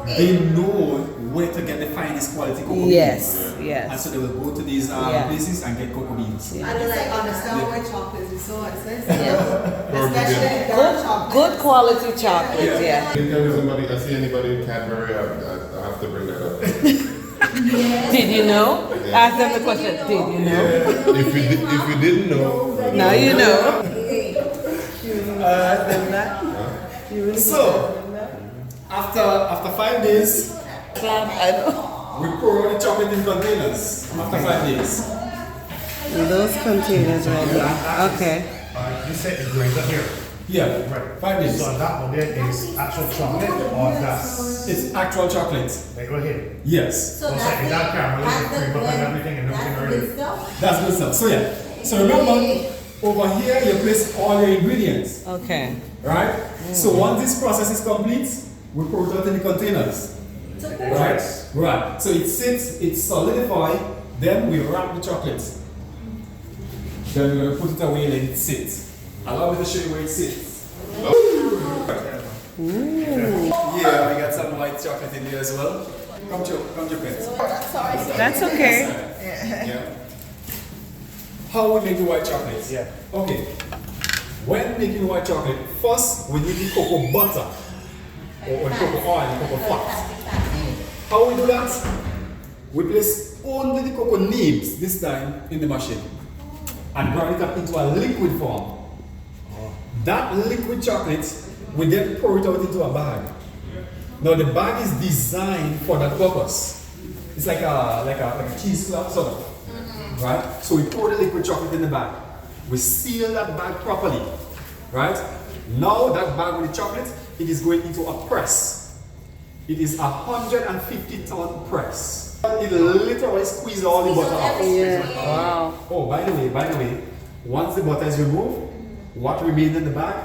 They know where to get the finest quality cocoa beans. Yes. And Yes. so they will go to these Yeah. places and get cocoa beans. I just like understand why chocolate is so expensive. Yeah. Especially dark chocolate. Good quality chocolate. Yeah. Anytime there's somebody, I see anybody in Cadbury, I have to bring that up. Did you know? Ask them the question. Did you know? If you didn't know, Now you know. So, after 5 days, I know. we pour out the chocolate in containers. After 5 days. Those containers right there. Okay. You said it grains up here. Yeah, Right. 5 days. So that one there is actual chocolate or that's It's actual chocolate. like right here. Yes. So Well, that's say, that caramel, that's the cream up and everything and everything that's the already. good stuff. That's good stuff. So yeah. So remember, over here you place all your ingredients. Okay. Right? So once this process is complete, we pour it out in the containers. Right? Right. So it sits, it's solidified, then we wrap the chocolates. Then we're going to put it away and let it sit. Allow me to show you where it sits. Yeah, we got some white chocolate in there as well. Come to pets. That's okay. Yeah. How we make the white chocolate? Yeah. Okay. When making white chocolate, first we need the cocoa butter or cocoa oil, cocoa fat. How we do that? We place only the cocoa nibs this time in the machine and grind it up into a liquid form. That liquid chocolate, we then pour it out into a bag. Now the bag is designed for that purpose. It's like a cheesecloth sort of, right? So we pour the liquid chocolate in the bag. We seal that bag properly, right? Now that bag with the chocolate, it is going into a press. It is a 150-ton press. It literally squeezes all the butter out. Yeah. Wow. Oh, by the way, once the butter is removed, what remains in the bag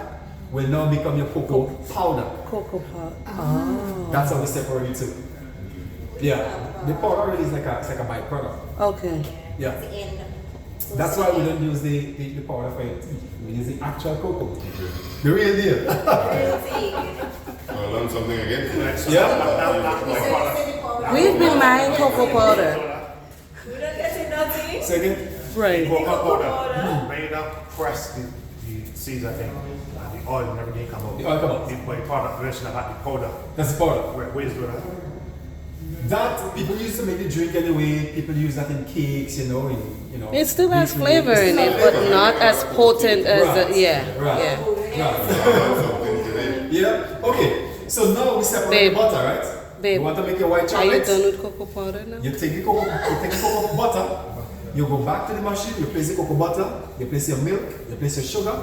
will now become your cocoa powder. Cocoa powder. Oh. That's how we separate it too. Yeah, the powder already is like a byproduct. Okay. Yeah, that's why we don't use the powder for it. We use the actual cocoa, the real deal. I learned something again. Yeah. We've been buying cocoa powder. Second. Right. Cocoa powder. Made up, press the seeds, I think. And the oil and everything come out. The oil come out. The product version of the powder. That's the powder. Where's the That people used to make the drink anyway. People use that in cakes, you know. It still has bakery. flavor It in still it, has but flavor. not as potent as Right. the yeah. Right. Yeah. Right. I learned something today. Yeah. Okay. So now we separate Babe. the butter, right? Babe. You want to make your white Are you chocolate? done with cocoa powder now? You take the cocoa butter, you go back to the machine, you place the cocoa butter, you place your milk, you place your sugar,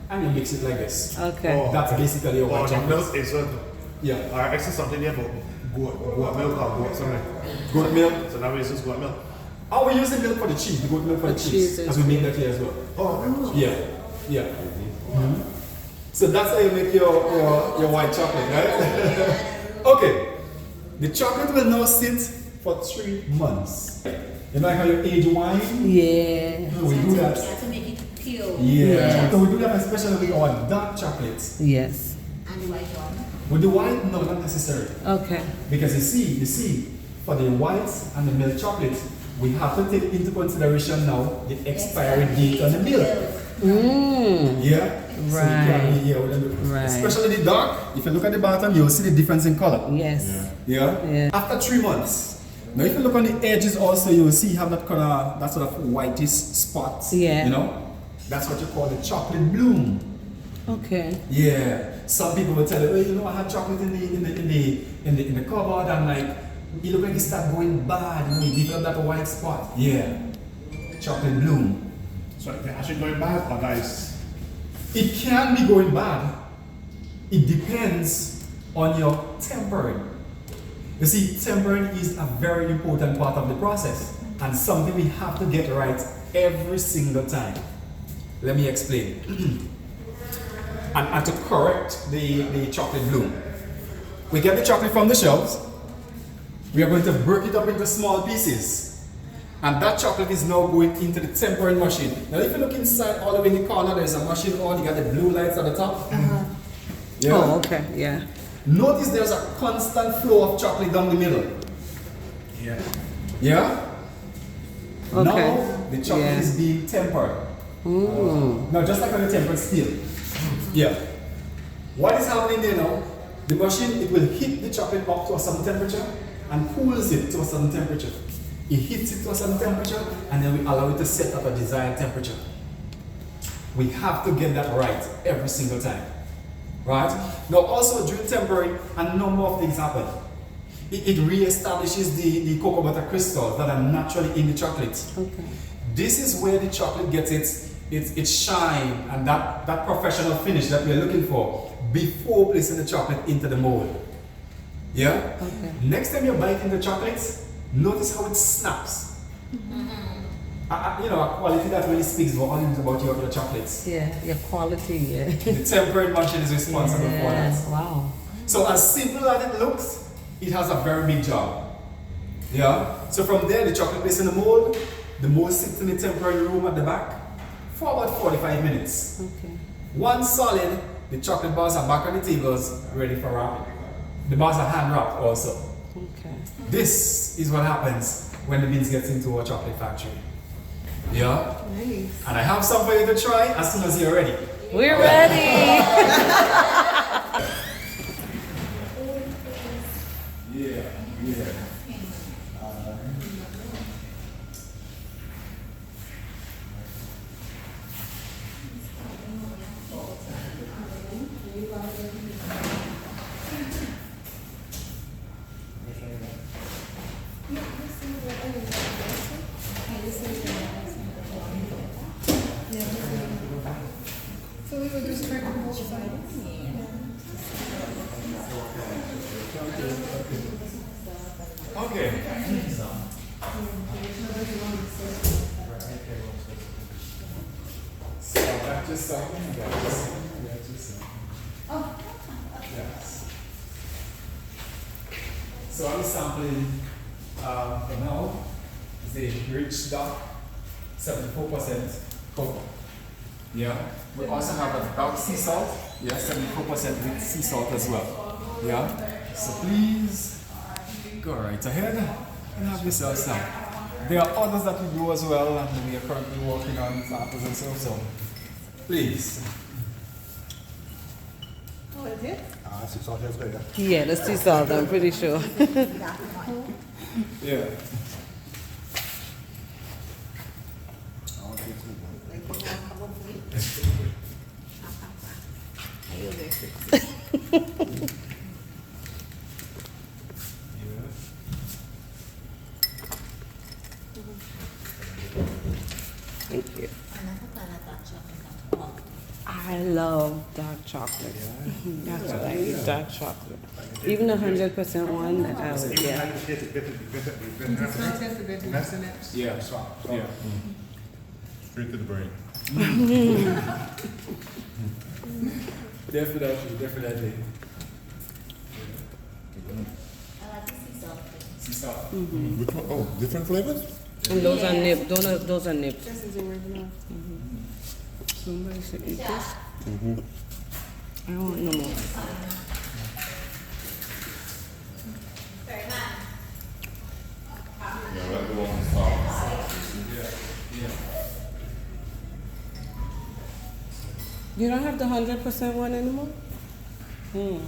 and you mix it like this. Okay. That's basically your white the chocolate. milk is Yeah. I see something there about goat milk or goat something. Goat milk. So now it's just goat milk. Oh, we're using milk for the cheese. We go milk for the cheese. cheese Because is- we make that here as well. Oh, Yeah, yeah. So that's how you make your white chocolate, right? Okay. The chocolate will now sit for 3 months. You know how you age wine? Yeah. So we do that. To make it pure. Yeah. So we do that especially with our dark chocolates. Yes. And the white one. With the white, no, not necessarily. Okay. Because you see, for the whites and the milk chocolate, we have to take into consideration now the expiry date on the milk. Mmm. Yeah? So we can't be here with them. Right. Especially the dark, if you look at the bottom, you'll see the difference in color. Yes. Yeah? Yeah. After 3 months. Now if you look on the edges also, you'll see you have that color, that sort of whitish spots. Yeah. You know? That's what you call the chocolate bloom. Okay. Yeah. Some people will tell you, oh, you know, I had chocolate in the cupboard, and like you look like you start going bad, you know, you develop that white spot. Yeah. Chocolate bloom. so they actually going bad or nice? It can be going bad. It depends on your tempering. You see, tempering is a very important part of the process and something we have to get right every single time. Let me explain. and to correct the chocolate bloom. We get the chocolate from the shelves. We are going to break it up into small pieces. And that chocolate is now going into the tempering machine. Now if you look inside all the way in the corner, there's a machine on, you got the blue lights at the top. Yeah. Oh, okay. Yeah. Notice there's a constant flow of chocolate down the middle. Yeah. Yeah? Okay. Now the chocolate Yeah. is being tempered. Mm. Now just like when you temper steel. Yeah. What is happening there now? The machine, it will heat the chocolate up to a certain temperature and cools it to a certain temperature. It heats it to a certain temperature and then we allow it to set at a desired temperature. We have to get that right every single time. Right? Now also during tempering, a number of things happen. It re-establishes the cocoa butter crystals that are naturally in the chocolate. Okay. This is where the chocolate gets its shine and that professional finish that we're looking for before placing the chocolate into the mold. Yeah? Okay. Next time you bite into chocolates, notice how it snaps. You know, a quality that really speaks volumes about your chocolates. Yeah. Your quality. Yeah. The tempering machine is responsible for that. Wow. So as simple as it looks, it has a very big job. Yeah? So from there, the chocolate placed in the mold sits in the tempering room at the back for about 45 minutes. Okay. Once solid, the chocolate bars are back on the tables, ready for wrapping. The bars are hand wrapped also. Okay. This is what happens when the beans gets into a chocolate factory. Yeah? Nice. And I have some for you to try as soon as you're ready. We're ready. Yeah, yeah. So we would just turn on both sides. Okay. So that's just something, guys. That's just something. Yes. So I'm sampling for now the rich dark 74% cocoa. Yeah. We also have a dark sea salt. Yeah, 74% with sea salt as well. Yeah. So please go right ahead and have yourself some. There are others that we do as well, and we are currently working on samples and so. Please. Oh, is it? It's all here today. Yeah, the sea salt. I'm pretty sure. Yeah. Thank you. I love dark chocolate. That's what I eat, dark chocolate. Even the 100% one, I would, yeah. Yeah. Yeah. Straight to the brain. Definitely. Which one? Oh, different flavors? And those are nips. Those are nips. Somebody should eat this. I don't want no more. Yeah, that's the one with salt. You don't have the 100% one anymore? Oh,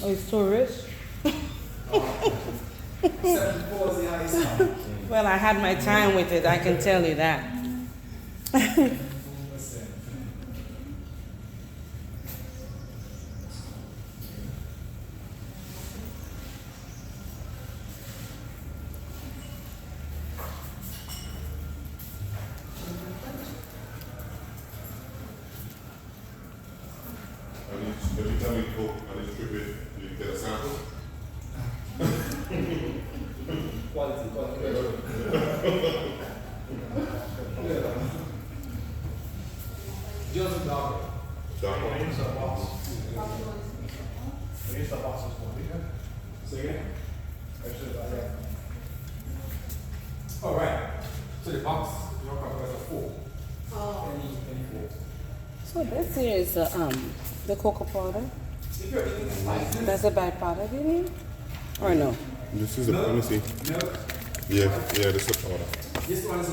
it's so rich. Well, I had my time with it, I can tell you that. Every time you cook and you strip it, you get a sample. Quality. Just dark. Dark one. Say again? All right. So the box, your box has a 4. Any 4. So this here is the cocoa powder. If you're eating spices, That's a byproduct, you mean? Or no? This is the, let me see. milk, Yeah, this is the powder. this one is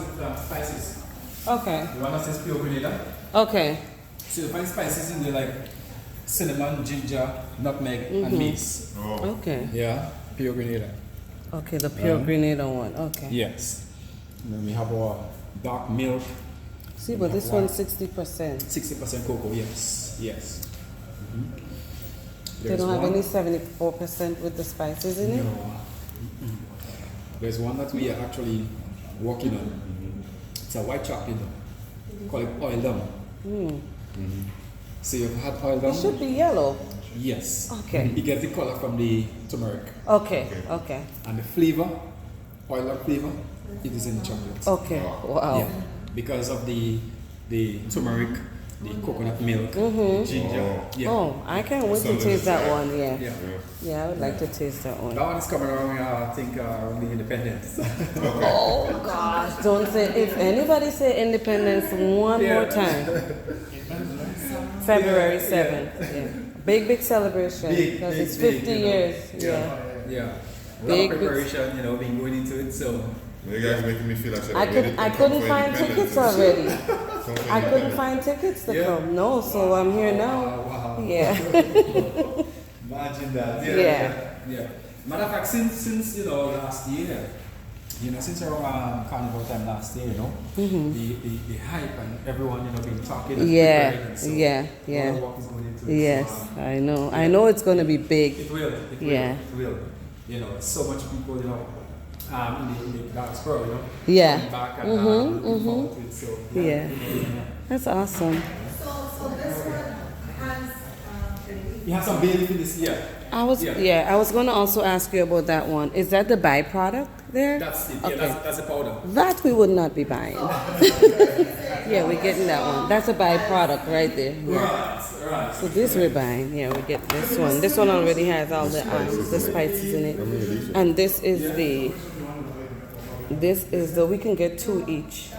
spices. Okay. The one that says pure grenada. Okay. So you find spices in there like cinnamon, ginger, nutmeg, and mace. Oh. Okay. Yeah, pure grenada. Okay, the pure grenada one. Okay. Yes. And then we have our dark milk, See, but this one's 60%. 60% cocoa. Yes. They don't have any 74% with the spices in it? There's one that we are actually working on. It's a white chocolate, call it oil dum. So you've had oil It dum? should be yellow. Yes. Okay. You get the color from the turmeric. Okay. And the flavor, oil dum flavor, it is in the chocolate. Okay. Wow. Yeah. Because of the turmeric, the coconut milk, the ginger. Yeah. Oh, I can't wait to taste that one. Yeah. Yeah. Yeah, I would like to taste that one. That one is coming around, I think, around the independence. Oh gosh, don't say, if anybody say independence one more time. February 7th. Yeah. Big celebration. Big, Because big, it's big, 50 you know. years. Yeah. A lot Big, of preparation, been going into it, so. You guys making me feel like I couldn't find tickets already. I couldn't find tickets to Yeah. come. No, so I'm here now. Wow. Yeah. Imagine that. Yeah. Matter of fact, since last year, since around carnival time last year, the hype and everyone, been talking. And preparing, and so a lot of work is going into it. Yes, So, I know. I know it's going to be big. it will. Yeah. It will. So much people, in the diaspora, Yeah. coming back and looking forward to it. So, Yeah. That's awesome. So this one has You have some baby for this year. I was going to also ask you about that one. Is that the byproduct there? That's it. Okay. Yeah, that's a powder. That we would not be buying. Yeah, we're getting that one. That's a byproduct right there. Yeah. Right. So this we're buying. Yeah, we get this one. This one already has all the spices in it. And this is the we can get 2 each.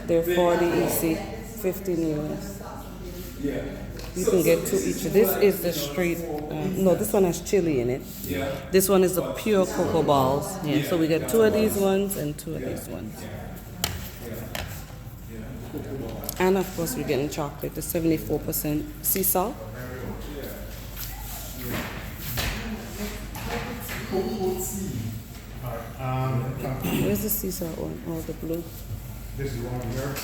They're 40 EC, 15 euros. Yeah. You can get 2 each. This is the street. No, this one has chili in it. Yeah. This one is the pure cocoa balls. Yeah, so we get 2 of these ones and 2 of these ones. And of course, we're getting chocolate, the 74% sea salt. Where's the sea salt one? Oh, the blue. This is one here.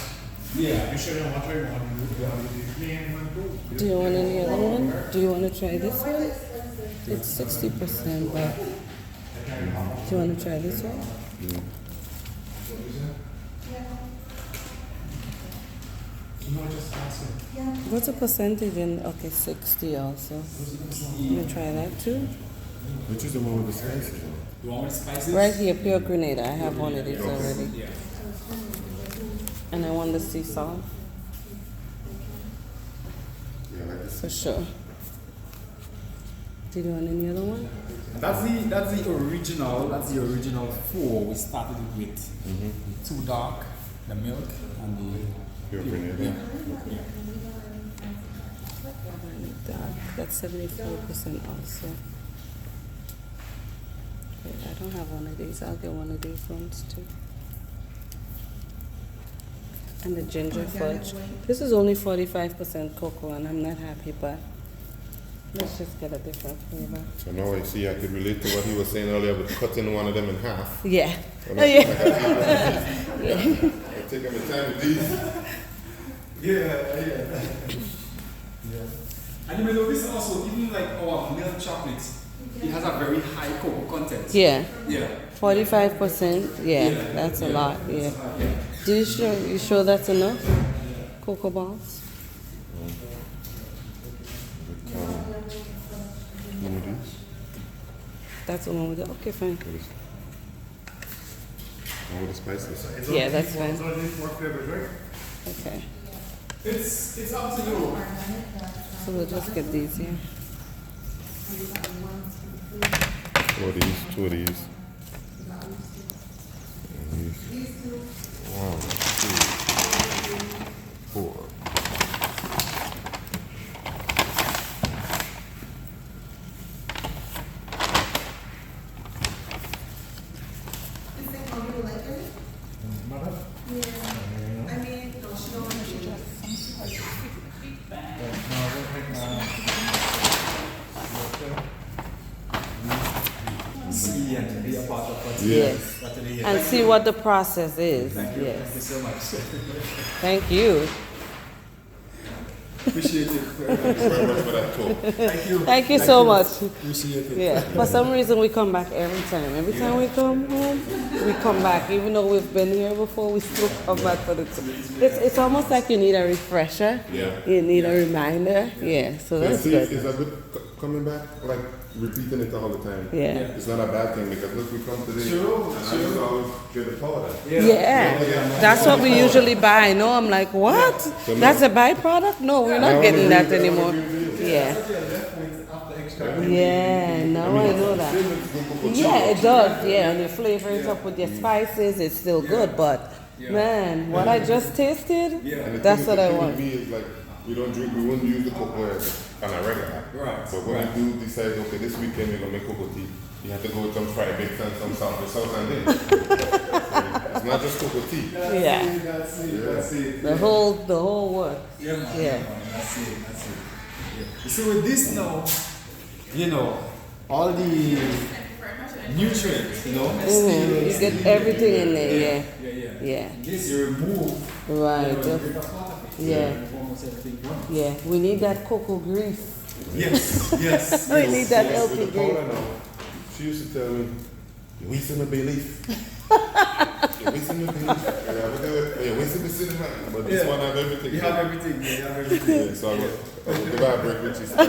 Yeah. You should have one Do you want any other one? Do you want to try this one? It's 60%, but do you want to try this one? No, just asking. What's the percentage in? Okay, 60 also. Let me try that too. Which is the one with the spices? You want me to spice it? Right here, pure grenada. I have one of these already. Yeah. And I want the sea salt Yeah, like this. for sure. Do you want any other one? That's the original. That's the original four. We started with too dark, the milk, and the Pure grenada. Yeah. Dark. That's 74% also. Okay, I don't have one of these. I'll get one of these ones too. And the ginger fudge. This is only 45% cocoa, and I'm not happy, but let's just get a different flavor. So now I see I could relate to what he was saying earlier about cutting one of them in half. Yeah. Well, Oh, yeah. I take my time with these. Yeah. And you may notice also, even like our milk chocolates, it has a very high cocoa content. Yeah. Yeah. 45%. Yeah, that's a lot. Yeah. Do you sure that's enough? Cocoa balls? One of these. That's the one with the. Okay, fine. One with the spices. Yeah, that's fine. It's only four flavors, right? Okay. It's up to you. So we'll just get these here. Two of these, two of these. And these. 1, 2, 4. See and be a part of what Yes. what it is. And see what the process is. Thank you Yes. so much. Thank you. Appreciate it very much. Very much for that talk. Thank you. Thank you so much. Appreciate it. Yeah. For some reason, we come back every time. Every time we come home, we come back. Even though we've been here before, we still come back for the. It's almost like you need a refresher. Yeah. You need a reminder. Yeah. So But that's see, good. is that good coming back? Like repeating it all the time. Yeah. It's not a bad thing because look, we come today True, and I just always get the powder. Yeah, that's what we usually buy. No, I'm like, what? That's a byproduct? No, we're not getting that anymore. Yeah. Yeah, now I know that. Yeah, it does. Yeah, and you flavor it up with your spices, it's still good. But man, what I just tasted, And the that's thing- what the I thing want. with me is like we wouldn't use the cocoa on a regular. Right, But when we do decide, okay, this weekend we're gonna make cocoa tea, you have to go with some fried bits and some salt and in. It's not just cocoa tea. Yeah, That's it. the whole work. Yeah, man. Yeah. Man. That's it. Yeah. So with this now, you know, all the nutrients, you know, You get everything in there. Yeah, yeah. yeah, This you remove, right. you know, bigger part of it. Yeah. You remove almost everything from it. Yeah, we need that cocoa grease. Yes. We need that With healthy the grease. powder now, she used to tell me, you're wasting the bay leaf. You're wasting the bay leaf. Yeah, but you're wasting the cinnamon. But this Yeah. one have everything. You have everything. Yeah, you have everything. Yeah, so I will give her a break when she said,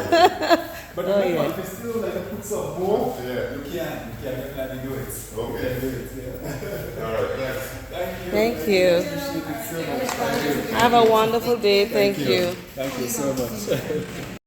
But Oh, remember, yeah. if you still like to put some more, yeah. you can definitely do it. Okay. You can do it. Yeah. All right, thanks. Thank you. Appreciate it so much. Thank you. Have a wonderful day. Thank you. Thank you so much.